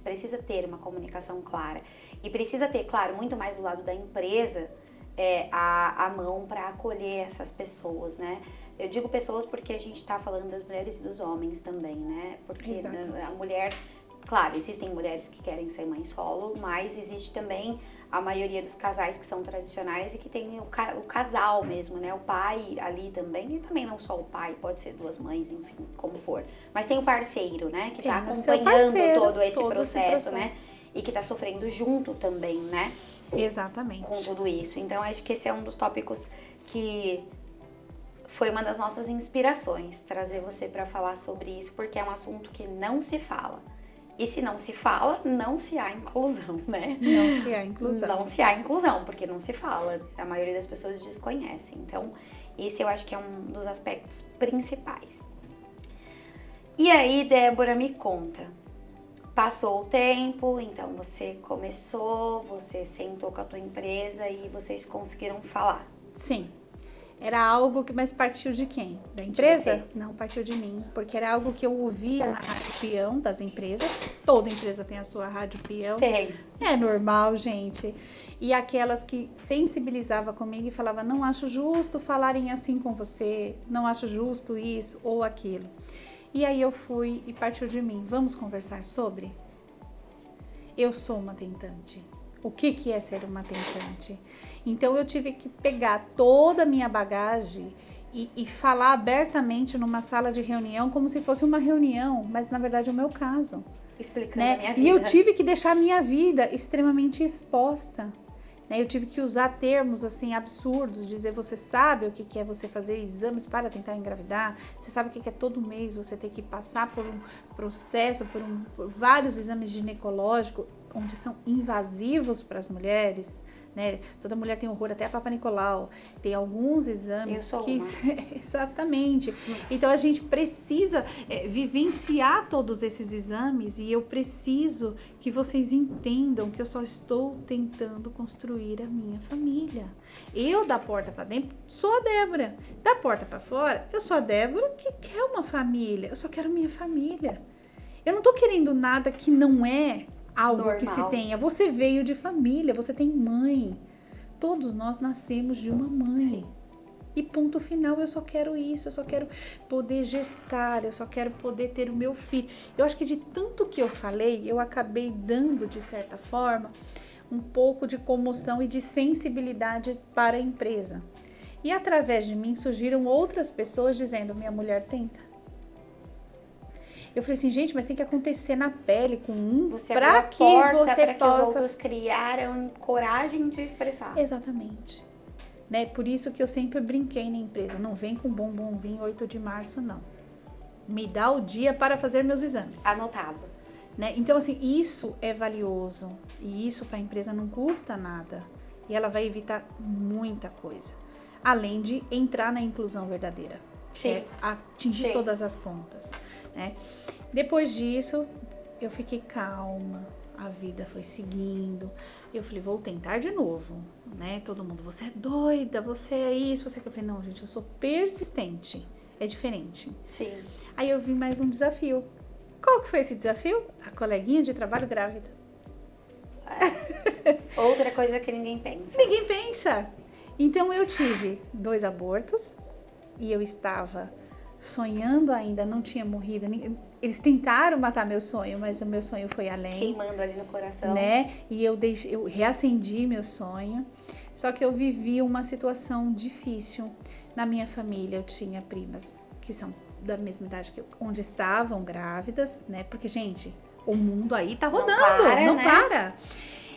Precisa ter uma comunicação clara e precisa ter, claro, muito mais do lado da empresa a mão para acolher essas pessoas, né? Eu digo pessoas porque a gente tá falando das mulheres e dos homens também, né? Porque a mulher, claro, existem mulheres que querem ser mãe solo, mas existe também a maioria dos casais que são tradicionais e que tem o casal mesmo, né? O pai ali também, e também não só o pai, pode ser 2 mães, enfim, como for. Mas tem o parceiro, né? Que tá acompanhando todo esse processo, né? E que tá sofrendo junto também, né? Exatamente. Com tudo isso. Então, acho que esse é um dos tópicos que foi uma das nossas inspirações, trazer você para falar sobre isso, porque é um assunto que não se fala. E se não se fala, não se há inclusão, né? Não se há inclusão. Não se há inclusão, porque não se fala. A maioria das pessoas desconhecem. Então, esse eu acho que é um dos aspectos principais. E aí, Débora, me conta. Passou o tempo, então você começou, você sentou com a tua empresa e vocês conseguiram falar. Sim. Era algo que mais partiu de quem? Da empresa? Não, partiu de mim, porque era algo que eu ouvia na rádio peão das empresas. Toda empresa tem a sua rádio peão. Tem. É normal, gente. E aquelas que sensibilizava comigo e falava, não acho justo falarem assim com você, não acho justo isso ou aquilo. E aí eu fui e partiu de mim, vamos conversar sobre? Eu sou uma tentante. O que é ser uma tentante? Então eu tive que pegar toda a minha bagagem e falar abertamente numa sala de reunião, como se fosse uma reunião, mas na verdade é o meu caso. Explicando né? a minha vida. E eu tive que deixar a minha vida extremamente exposta. né? Eu tive que usar termos assim absurdos, dizer você sabe o que é você fazer exames para tentar engravidar, você sabe o que é todo mês você ter que passar por um processo, por vários exames ginecológicos, onde são invasivos para as mulheres, né? Toda mulher tem horror até a Papa Nicolau, tem alguns exames que... Exatamente. Então a gente precisa vivenciar todos esses exames e eu preciso que vocês entendam que eu só estou tentando construir a minha família. Eu, da porta para dentro, sou a Débora. Da porta para fora, eu sou a Débora que quer uma família. Eu só quero minha família. Eu não tô querendo nada que não é algo normal. Que se tenha. Você veio de família, você tem mãe. Todos nós nascemos de uma mãe. Sim. E ponto final, eu só quero isso, eu só quero poder gestar, eu só quero poder ter o meu filho. Eu acho que de tanto que eu falei, eu acabei dando, de certa forma, um pouco de comoção e de sensibilidade para a empresa. E através de mim surgiram outras pessoas dizendo, minha mulher tenta. Eu falei assim, gente, mas tem que acontecer na pele com um para que você possa... os outros criaram coragem de expressar. Exatamente. Né? Por isso que eu sempre brinquei na empresa. Não vem com bombonzinho 8 de março, não. Me dá o dia para fazer meus exames. Anotado. Né? Então, assim, isso é valioso. E isso para a empresa não custa nada. E ela vai evitar muita coisa. Além de entrar na inclusão verdadeira. Sim. Atingir todas as pontas. Né? Depois disso, eu fiquei calma, a vida foi seguindo, eu falei, vou tentar de novo, né? Todo mundo, você é doida, você é isso, você é aquilo. Eu falei, não, gente, eu sou persistente, é diferente. Sim. Aí eu vi mais um desafio. Qual que foi esse desafio? A coleguinha de trabalho grávida. Outra coisa que ninguém pensa. Ninguém pensa. Então eu tive 2 abortos e eu estava... sonhando ainda, não tinha morrido. Eles tentaram matar meu sonho, mas o meu sonho foi além. Queimando ali no coração. Né? E eu reacendi meu sonho. Só que eu vivi uma situação difícil na minha família. Eu tinha primas que são da mesma idade que eu, onde estavam grávidas, né? Porque, gente, o mundo aí tá rodando, não para.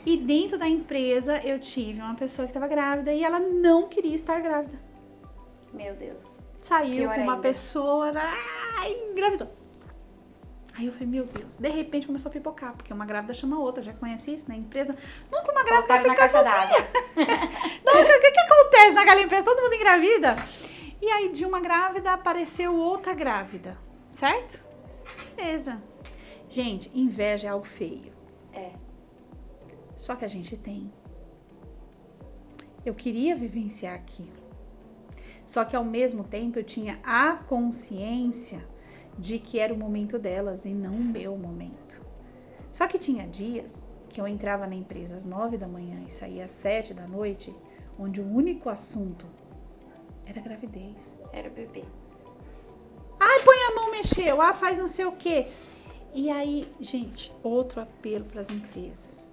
E dentro da empresa eu tive uma pessoa que estava grávida e ela não queria estar grávida. Meu Deus. Saiu com uma pessoa, engravidou. Aí eu falei, meu Deus, de repente começou a pipocar, porque uma grávida chama a outra, já conhece isso, né? Empresa, nunca uma grávida vai ficar sozinha. Não, o que acontece naquela empresa? Todo mundo engravida. E aí de uma grávida apareceu outra grávida, certo? Beleza. Gente, inveja é algo feio. É. Só que a gente tem. Eu queria vivenciar aquilo. Só que ao mesmo tempo eu tinha a consciência de que era o momento delas e não o meu momento. Só que tinha dias que eu entrava na empresa às 9 da manhã e saía às 7 da noite, onde o único assunto era gravidez. Era bebê. Ai, põe a mão, mexeu. Faz não sei o quê. E aí, gente, outro apelo para as empresas.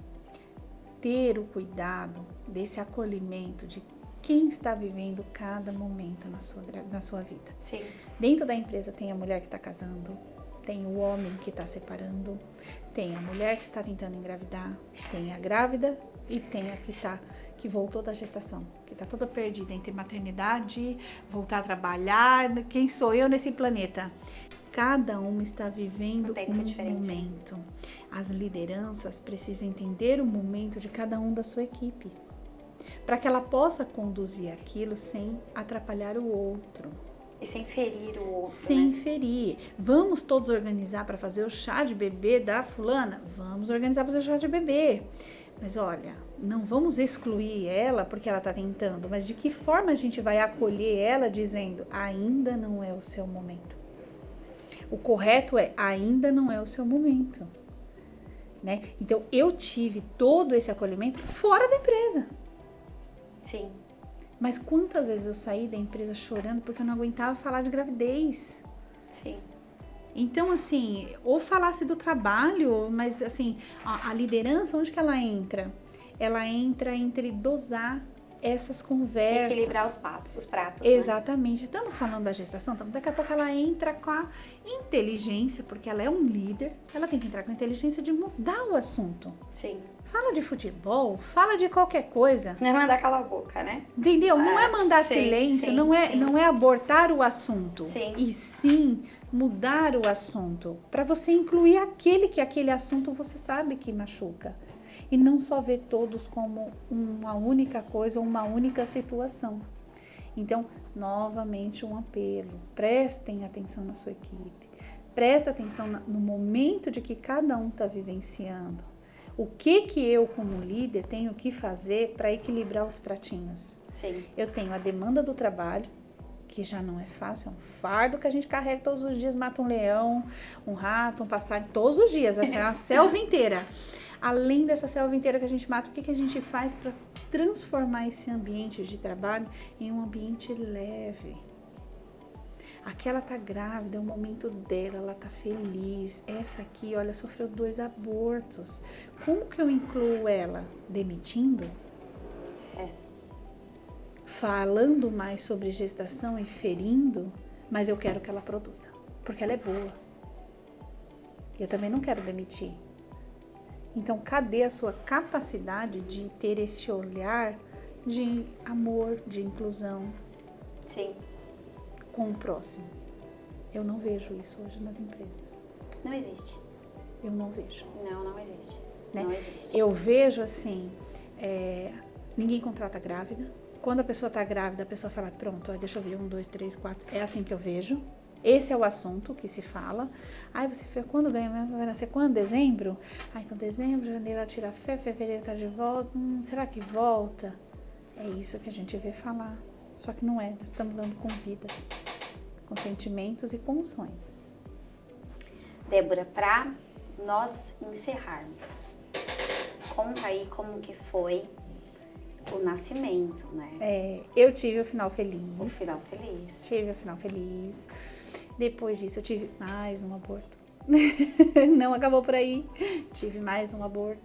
Ter o cuidado desse acolhimento de quem está vivendo cada momento na sua vida. Sim. Dentro da empresa tem a mulher que está casando, tem o homem que está separando, tem a mulher que está tentando engravidar, tem a grávida e tem a que voltou da gestação, que está toda perdida entre maternidade, voltar a trabalhar, quem sou eu nesse planeta? Cada uma está vivendo um momento. As lideranças precisam entender o momento de cada um da sua equipe, para que ela possa conduzir aquilo sem atrapalhar o outro. E sem ferir o outro, Sem ferir. Vamos todos organizar para fazer o chá de bebê da fulana? Vamos organizar para fazer o chá de bebê. Mas olha, não vamos excluir ela porque ela está tentando, mas de que forma a gente vai acolher ela dizendo, ainda não é o seu momento. O correto é, ainda não é o seu momento. Né? Então, eu tive todo esse acolhimento fora da empresa. Sim. Mas quantas vezes eu saí da empresa chorando porque eu não aguentava falar de gravidez? Sim. Então, assim, ou falasse do trabalho, mas assim, a liderança, onde que ela entra? Ela entra entre dosar essas conversas. Equilibrar os pratos. Exatamente. Né? Estamos falando da gestação, então daqui a pouco ela entra com a inteligência, porque ela é um líder, ela tem que entrar com a inteligência de mudar o assunto. Sim. Fala de futebol, fala de qualquer coisa. Não é mandar calar a boca, né? Entendeu? Não é mandar silêncio, não é abortar o assunto. Sim. E sim mudar o assunto. Para você incluir aquele assunto você sabe que machuca. E não só ver todos como uma única coisa ou uma única situação. Então, novamente um apelo. Prestem atenção na sua equipe. Presta atenção no momento de que cada um está vivenciando. O que eu, como líder, tenho que fazer para equilibrar os pratinhos? Sim. Eu tenho a demanda do trabalho, que já não é fácil, é um fardo que a gente carrega todos os dias, mata um leão, um rato, um passarinho, todos os dias, assim, é uma selva inteira. Além dessa selva inteira que a gente mata, o que a gente faz para transformar esse ambiente de trabalho em um ambiente leve? Aquela tá grávida, é o momento dela, ela tá feliz. Essa aqui, olha, sofreu 2 abortos. Como que eu incluo ela? Demitindo? Falando mais sobre gestação e ferindo, mas eu quero que ela produza, porque ela é boa. Eu também não quero demitir. Então, cadê a sua capacidade de ter esse olhar de amor, de inclusão? Sim. Com o próximo. Eu não vejo isso hoje nas empresas. Não existe. Eu não vejo. Não existe. Né? Não existe. Eu vejo assim, ninguém contrata grávida. Quando a pessoa tá grávida, a pessoa fala, pronto, deixa eu ver, 1, 2, 3, 4. É assim que eu vejo. Esse é o assunto que se fala. Aí você fica, quando vem? Vai nascer quando? Dezembro? Então dezembro, janeiro ela tira fé, fevereiro tá de volta. Será que volta? É isso que a gente vê falar. Só que não é, nós estamos dando com vidas, com sentimentos e com sonhos. Débora, para nós encerrarmos, conta aí como que foi o nascimento, né? Eu tive o final feliz. O final feliz. Tive o final feliz. Depois disso eu tive mais um aborto. Não acabou por aí. Tive mais um aborto.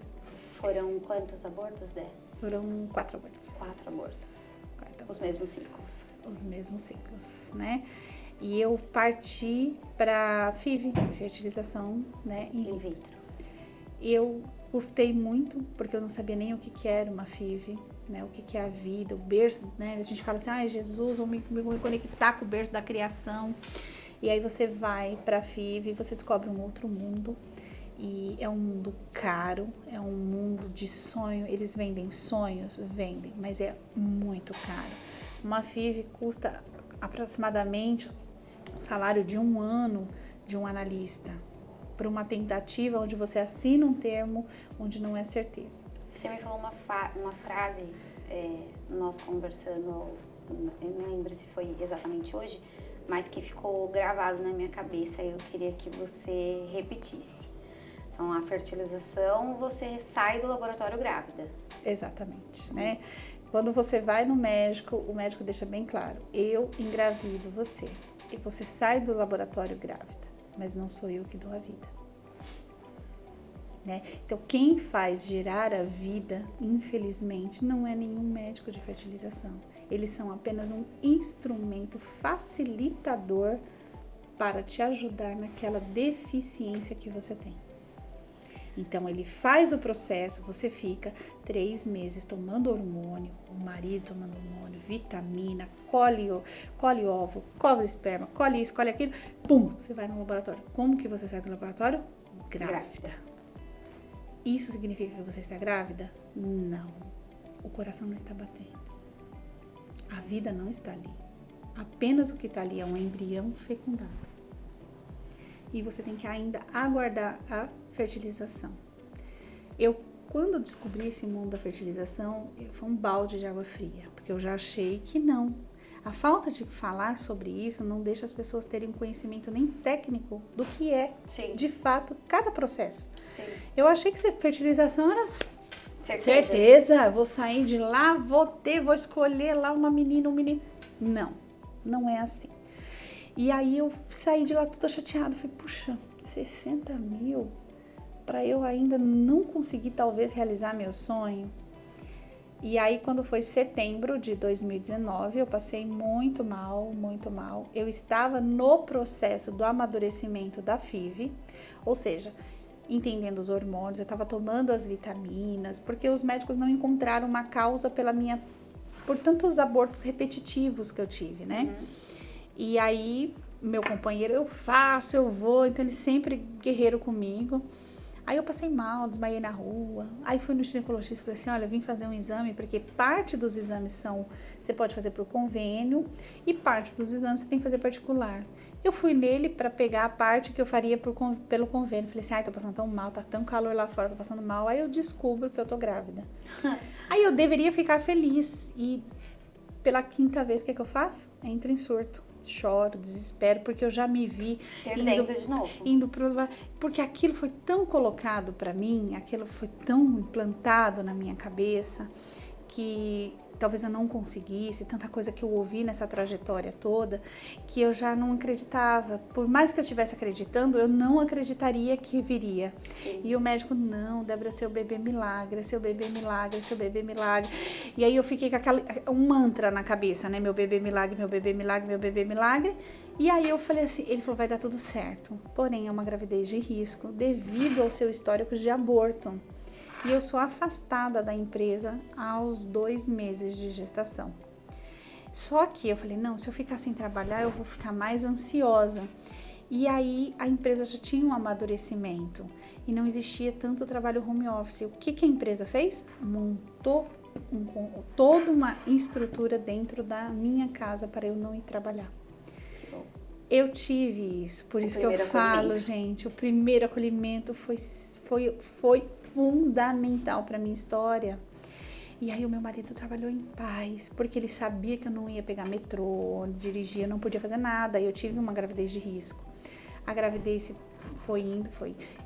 Foram quantos abortos, Dé? Foram 4 abortos. 4 abortos. Os mesmos ciclos. Os mesmos ciclos, né? E eu parti para FIV, fertilização, né, in vitro. Eu gostei muito, porque eu não sabia nem o que era uma FIV, né, o que é a vida, o berço, né? A gente fala assim, Jesus, vou me conectar com o berço da criação. E aí você vai para FIV e você descobre um outro mundo. E é um mundo caro, é um mundo de sonho. Eles vendem sonhos? Vendem, mas é muito caro. Uma FIV custa aproximadamente o salário de 1 ano de um analista, para uma tentativa onde você assina um termo onde não é certeza. Você me falou uma frase, nós conversando, eu não lembro se foi exatamente hoje, mas que ficou gravado na minha cabeça, eu queria que você repetisse. Então, a fertilização, você sai do laboratório grávida. Exatamente, né? Quando você vai no médico, o médico deixa bem claro, eu engravido você. E você sai do laboratório grávida, mas não sou eu que dou a vida. Né? Então, quem faz gerar a vida, infelizmente, não é nenhum médico de fertilização. Eles são apenas um instrumento facilitador para te ajudar naquela deficiência que você tem. Então, ele faz o processo, você fica 3 meses tomando hormônio, o marido tomando hormônio, vitamina, colhe ovo, colhe esperma, colhe isso, colhe aquilo, pum, você vai no laboratório. Como que você sai do laboratório? Grávida. Isso significa que você está grávida? Não. O coração não está batendo. A vida não está ali. Apenas o que está ali é um embrião fecundado. E você tem que ainda aguardar a fertilização. Quando eu descobri esse mundo da fertilização, foi um balde de água fria, porque eu já achei que não. A falta de falar sobre isso não deixa as pessoas terem conhecimento nem técnico do que é, Sim. de fato, cada processo. Sim. Eu achei que fertilização era Certeza, vou sair de lá, vou escolher lá uma menina, um menino. Não, não é assim. E aí eu saí de lá toda chateada, falei, puxa, 60 mil para eu ainda não conseguir talvez realizar meu sonho. E aí, quando foi setembro de 2019, eu passei muito mal, muito mal. Eu estava no processo do amadurecimento da FIV, ou seja, entendendo os hormônios, eu estava tomando as vitaminas, porque os médicos não encontraram uma causa por tantos abortos repetitivos que eu tive, né? E aí, meu companheiro, eu faço, eu vou, então ele sempre guerreiro comigo. Aí eu passei mal, desmaiei na rua. Aí fui no ginecologista e falei assim, olha, vim fazer um exame, porque parte dos exames você pode fazer por convênio e parte dos exames você tem que fazer particular. Eu fui nele para pegar a parte que eu faria pelo convênio. Falei assim, ai, tô passando tão mal, tá tão calor lá fora, tô passando mal. Aí eu descubro que eu tô grávida. Aí eu deveria ficar feliz. E pela 5ª vez, o que eu faço? Entro em surto. Choro, desespero, porque eu já me vi perdendo de novo. Porque aquilo foi tão colocado para mim, aquilo foi tão implantado na minha cabeça, que talvez eu não conseguisse, tanta coisa que eu ouvi nessa trajetória toda, que eu já não acreditava. Por mais que eu estivesse acreditando, eu não acreditaria que viria. Sim. E o médico, não, Débora, seu bebê milagre, seu bebê milagre, seu bebê milagre. E aí eu fiquei com um mantra na cabeça, né? Meu bebê milagre, meu bebê milagre, meu bebê milagre. E aí eu falei assim, ele falou, vai dar tudo certo. Porém, é uma gravidez de risco devido ao seu histórico de aborto. E eu sou afastada da empresa aos 2 meses de gestação. Só que eu falei, não, se eu ficar sem trabalhar, eu vou ficar mais ansiosa. E aí a empresa já tinha um amadurecimento e não existia tanto trabalho home office. O que a empresa fez? Montou toda uma estrutura dentro da minha casa para eu não ir trabalhar. Eu tive isso, por isso que eu falo, gente, o primeiro acolhimento foi fundamental para minha história. E aí o meu marido trabalhou em paz, porque ele sabia que eu não ia pegar metrô, dirigir, eu não podia fazer nada. Eu tive uma gravidez de risco. A gravidez foi indo.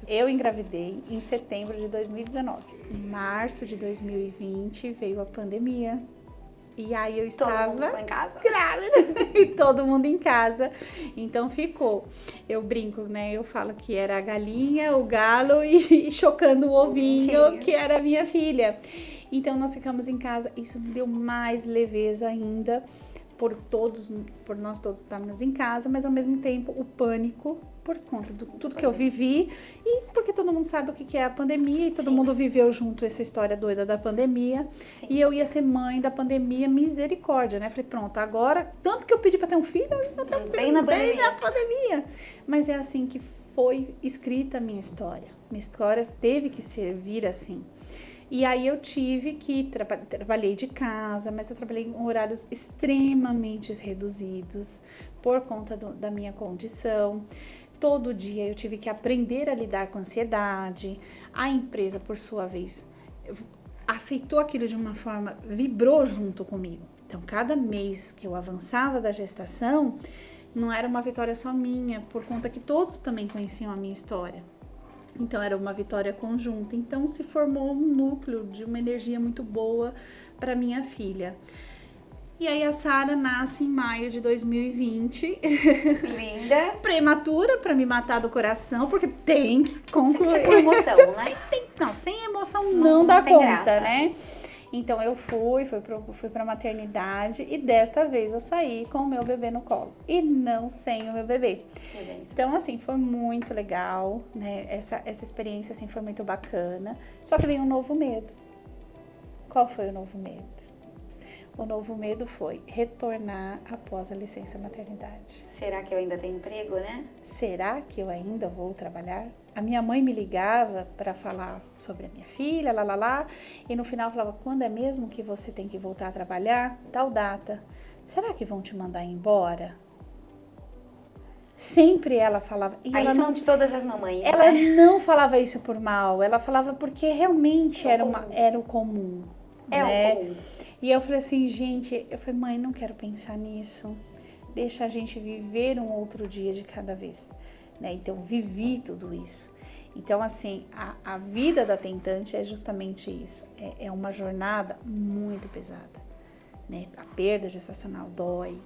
Eu engravidei em setembro de 2019. Em março de 2020 veio a pandemia. E aí eu estava todo mundo ficou em casa. Grávida e todo mundo em casa. Então ficou. Eu brinco, né? Eu falo que era a galinha, o galo e chocando o ovinho, que era a minha filha. Então nós ficamos em casa. Isso me deu mais leveza ainda por nós todos estarmos em casa, mas ao mesmo tempo o pânico por conta de tudo que eu vivi e porque todo mundo sabe o que é a pandemia e todo mundo viveu junto essa história doida da pandemia. Sim. E eu ia ser mãe da pandemia, misericórdia, né? Falei, pronto, agora, tanto que eu pedi pra ter um filho, eu tô bem na pandemia. Mas é assim que foi escrita a minha história. Minha história teve que servir assim. E aí eu tive que, trabalhei de casa, mas eu trabalhei em horários extremamente reduzidos por conta da minha condição. Todo dia eu tive que aprender a lidar com a ansiedade. A empresa, por sua vez, aceitou aquilo de uma forma, vibrou junto comigo. Então, cada mês que eu avançava da gestação, não era uma vitória só minha, por conta que todos também conheciam a minha história. Então, era uma vitória conjunta. Então, se formou um núcleo de uma energia muito boa para minha filha. E aí, a Sara nasce em maio de 2020. Linda. Prematura, para me matar do coração, porque tem que concluir. Tem que ser com emoção, né? Não, sem emoção não dá conta, graça, né? Então, eu fui pra maternidade e desta vez eu saí com o meu bebê no colo. E não sem o meu bebê. Então, assim, foi muito legal, né? Essa experiência, assim, foi muito bacana. Só que veio um novo medo. Qual foi o novo medo? O novo medo foi retornar após a licença maternidade. Será que eu ainda tenho emprego, né? Será que eu ainda vou trabalhar? A minha mãe me ligava para falar sobre a minha filha, e no final falava, quando é mesmo que você tem que voltar a trabalhar? Tal data. Será que vão te mandar embora? Sempre ela falava. E a ela lição de todas as mamães, ela né? não falava isso por mal, ela falava porque realmente era o comum. É o comum. E eu falei assim, gente, eu falei, mãe, não quero pensar nisso. Deixa a gente viver um outro dia de cada vez. Né? Então, vivi tudo isso. Então, assim, a vida da tentante é justamente isso. É uma jornada muito pesada. Né? A perda gestacional dói.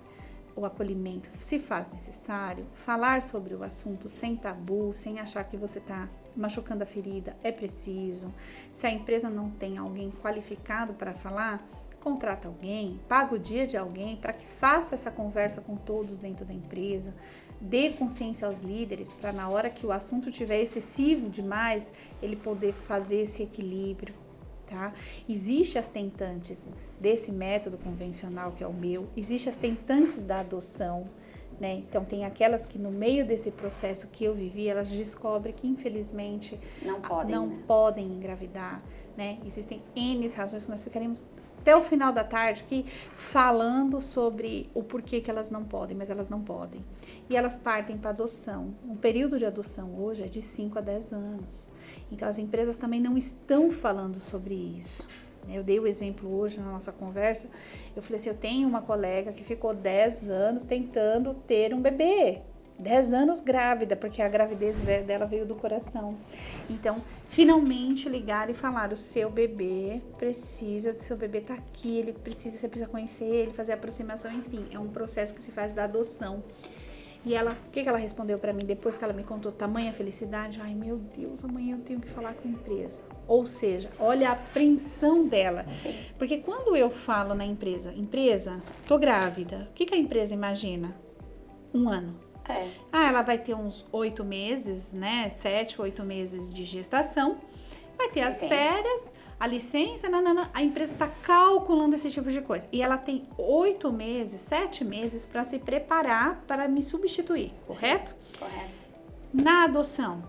O acolhimento se faz necessário. Falar sobre o assunto sem tabu, sem achar que você está machucando a ferida, é preciso. Se a empresa não tem alguém qualificado para falar, contrata alguém, paga o dia de alguém para que faça essa conversa com todos dentro da empresa, dê consciência aos líderes para na hora que o assunto estiver excessivo demais, ele poder fazer esse equilíbrio, tá? Existem as tentantes desse método convencional que é o meu, existem as tentantes da adoção, né? Então tem aquelas que no meio desse processo que eu vivi, elas descobrem que infelizmente não podem engravidar, né? Existem N razões que nós ficaremos até o final da tarde aqui falando sobre o porquê que elas não podem, mas elas não podem. E elas partem para adoção. Um período de adoção hoje é de 5 a 10 anos. Então as empresas também não estão falando sobre isso. Eu dei o exemplo hoje na nossa conversa, eu falei assim, eu tenho uma colega que ficou 10 anos tentando ter um bebê. 10 anos grávida, porque a gravidez dela veio do coração. Então, finalmente ligaram e falaram, o seu bebê tá aqui, você precisa conhecer ele, fazer a aproximação, enfim, é um processo que se faz da adoção. E ela, o que ela respondeu para mim depois que ela me contou tamanha felicidade? Ai, meu Deus, amanhã eu tenho que falar com a empresa. Ou seja, olha a apreensão dela. Sim. Porque quando eu falo na empresa, tô grávida, o que a empresa imagina? 1 ano. Ela vai ter uns 8 meses, né? 7, 8 meses de gestação. Vai ter as férias, a licença, a empresa está calculando esse tipo de coisa. E ela tem 8 meses, 7 meses para se preparar para me substituir, correto? Sim, correto. Na adoção,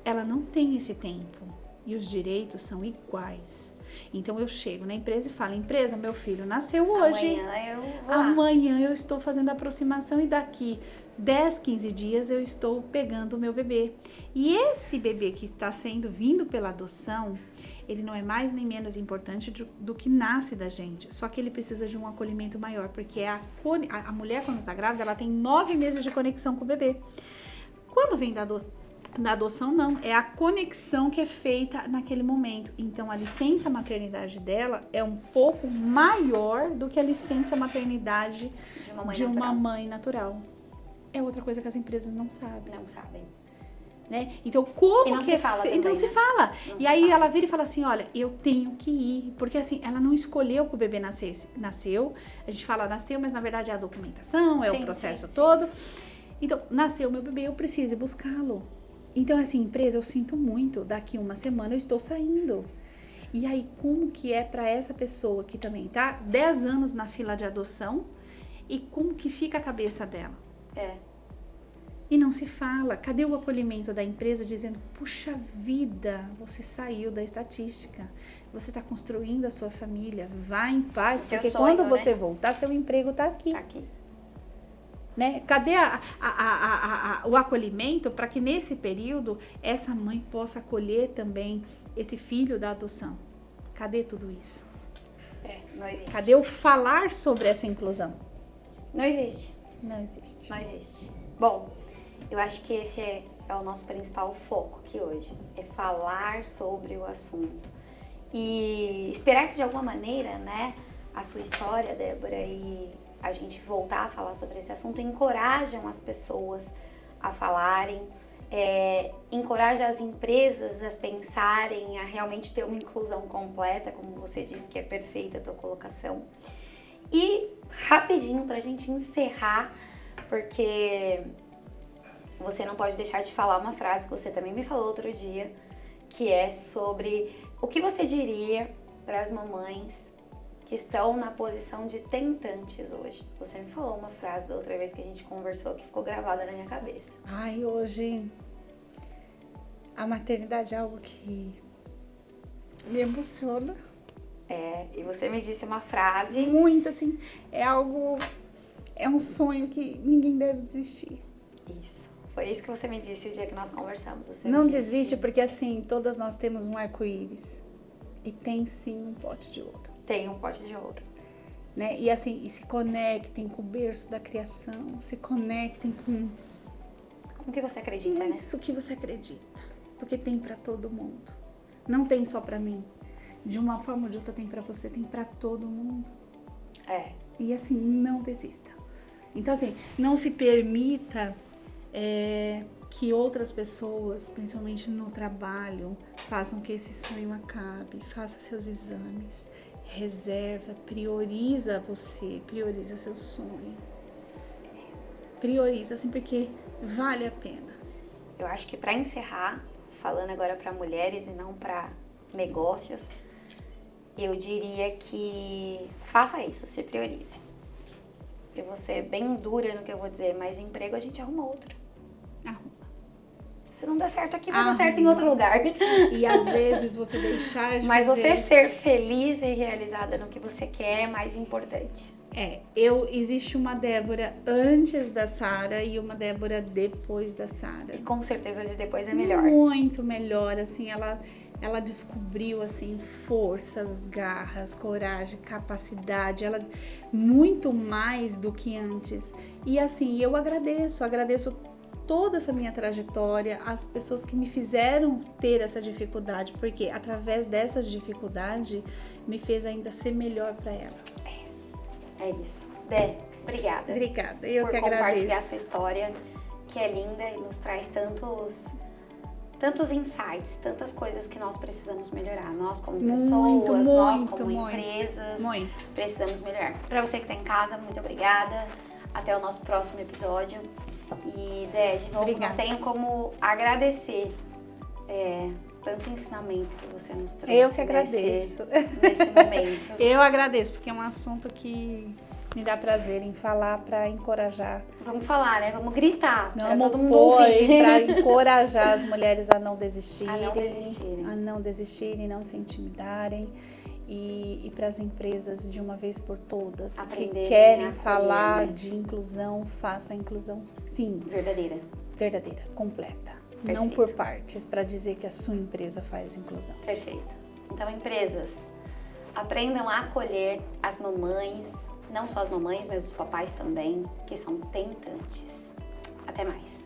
ela não tem esse tempo. E os direitos são iguais. Então eu chego na empresa e falo, empresa, meu filho nasceu hoje. Amanhã eu estou fazendo a aproximação e daqui 10, 15 dias eu estou pegando o meu bebê. E esse bebê que está vindo pela adoção, ele não é mais nem menos importante do que nasce da gente. Só que ele precisa de um acolhimento maior, porque a mulher quando está grávida, ela tem 9 meses de conexão com o bebê. Quando vem da adoção, não. É a conexão que é feita naquele momento. Então, a licença maternidade dela é um pouco maior do que a licença maternidade de uma mãe natural. É outra coisa que as empresas não sabem. Não sabem. Né? Então, como não que se fala também, não se né? fala. Não e se aí fala. ela vira e fala assim, olha, eu tenho que ir. Porque assim, ela não escolheu que o bebê nasceu. A gente fala nasceu, mas na verdade é a documentação, é o processo todo. Então, nasceu meu bebê, eu preciso ir buscá-lo. Então, assim, empresa, eu sinto muito. Daqui 1 semana eu estou saindo. E aí, como que é para essa pessoa que também tá 10 anos na fila de adoção e como que fica a cabeça dela? E não se fala. Cadê o acolhimento da empresa dizendo, puxa vida, você saiu da estatística, você está construindo a sua família, vá em paz, porque quando você voltar, seu emprego está aqui. Tá aqui. Né? Cadê o acolhimento para que nesse período essa mãe possa acolher também esse filho da adoção? Cadê tudo isso? Não existe. Cadê o falar sobre essa inclusão? Não existe. Não existe. Não existe. Bom, eu acho que esse é o nosso principal foco aqui hoje. É falar sobre o assunto. E esperar que de alguma maneira, né, a sua história, Débora, e a gente voltar a falar sobre esse assunto, encorajam as pessoas a falarem, encoraja as empresas a pensarem, a realmente ter uma inclusão completa, como você disse que é perfeita a tua colocação. E rapidinho pra gente encerrar, porque você não pode deixar de falar uma frase que você também me falou outro dia, que é sobre o que você diria para as mamães que estão na posição de tentantes hoje. Você me falou uma frase da outra vez que a gente conversou que ficou gravada na minha cabeça. Ai, hoje a maternidade é algo que me emociona. E você me disse uma frase... Muito, assim, é um sonho que ninguém deve desistir. Isso. Foi isso que você me disse o dia que nós conversamos. Você não me disse... desiste porque, assim, todas nós temos um arco-íris. E tem, sim, um pote de ouro. Tem um pote de ouro. Né? E, assim, se conectem com o berço da criação. Se conectem com o que você acredita, né? Isso que você acredita. Porque tem pra todo mundo. Não tem só pra mim. De uma forma ou de outra tem pra você, tem pra todo mundo. E assim, não desista. Então assim, não se permita que outras pessoas, principalmente no trabalho, façam que esse sonho acabe. Faça seus exames, reserva, prioriza você, prioriza seu sonho. Prioriza, assim, porque vale a pena. Eu acho que para encerrar, falando agora para mulheres e não para negócios, eu diria que faça isso, se priorize. Eu vou ser bem dura no que eu vou dizer, mas emprego a gente arruma outro. Arruma. Se não der certo aqui, vai dar certo em outro lugar. E às vezes você deixar de Mas fazer... você ser feliz e realizada no que você quer é mais importante. Existe uma Débora antes da Sara e uma Débora depois da Sara. E com certeza de depois é melhor. Muito melhor, assim, ela descobriu, assim, forças, garras, coragem, capacidade, ela muito mais do que antes. E assim, eu agradeço toda essa minha trajetória, as pessoas que me fizeram ter essa dificuldade, porque através dessas dificuldades me fez ainda ser melhor para ela. É isso. Dé, obrigada. Obrigada, eu que por compartilhar agradeço. sua história, que é linda e nos traz tantos insights, tantas coisas que nós precisamos melhorar. Nós como pessoas, nós como empresas, precisamos melhorar. Para você que está em casa, muito obrigada. Até o nosso próximo episódio. E, Dé, de novo, Obrigada. não tenho como agradecer tanto ensinamento que você nos trouxe. Eu que agradeço. Nesse momento. Eu agradeço, porque é um assunto que me dá prazer em falar para encorajar. Vamos falar, né? Vamos gritar para Vamos todo mundo pôr ouvir. para encorajar as mulheres a não desistirem. A não desistirem. Não se intimidarem. E para as empresas, de uma vez por todas, Aprenderem que querem a falar acolher, né? de inclusão, faça a inclusão sim, Verdadeira. completa. Perfeito. Não por partes, para dizer que a sua empresa faz inclusão. Perfeito. Então, empresas, aprendam a acolher as mamães, não só as mamães, mas os papais também, que são tentantes. Até mais.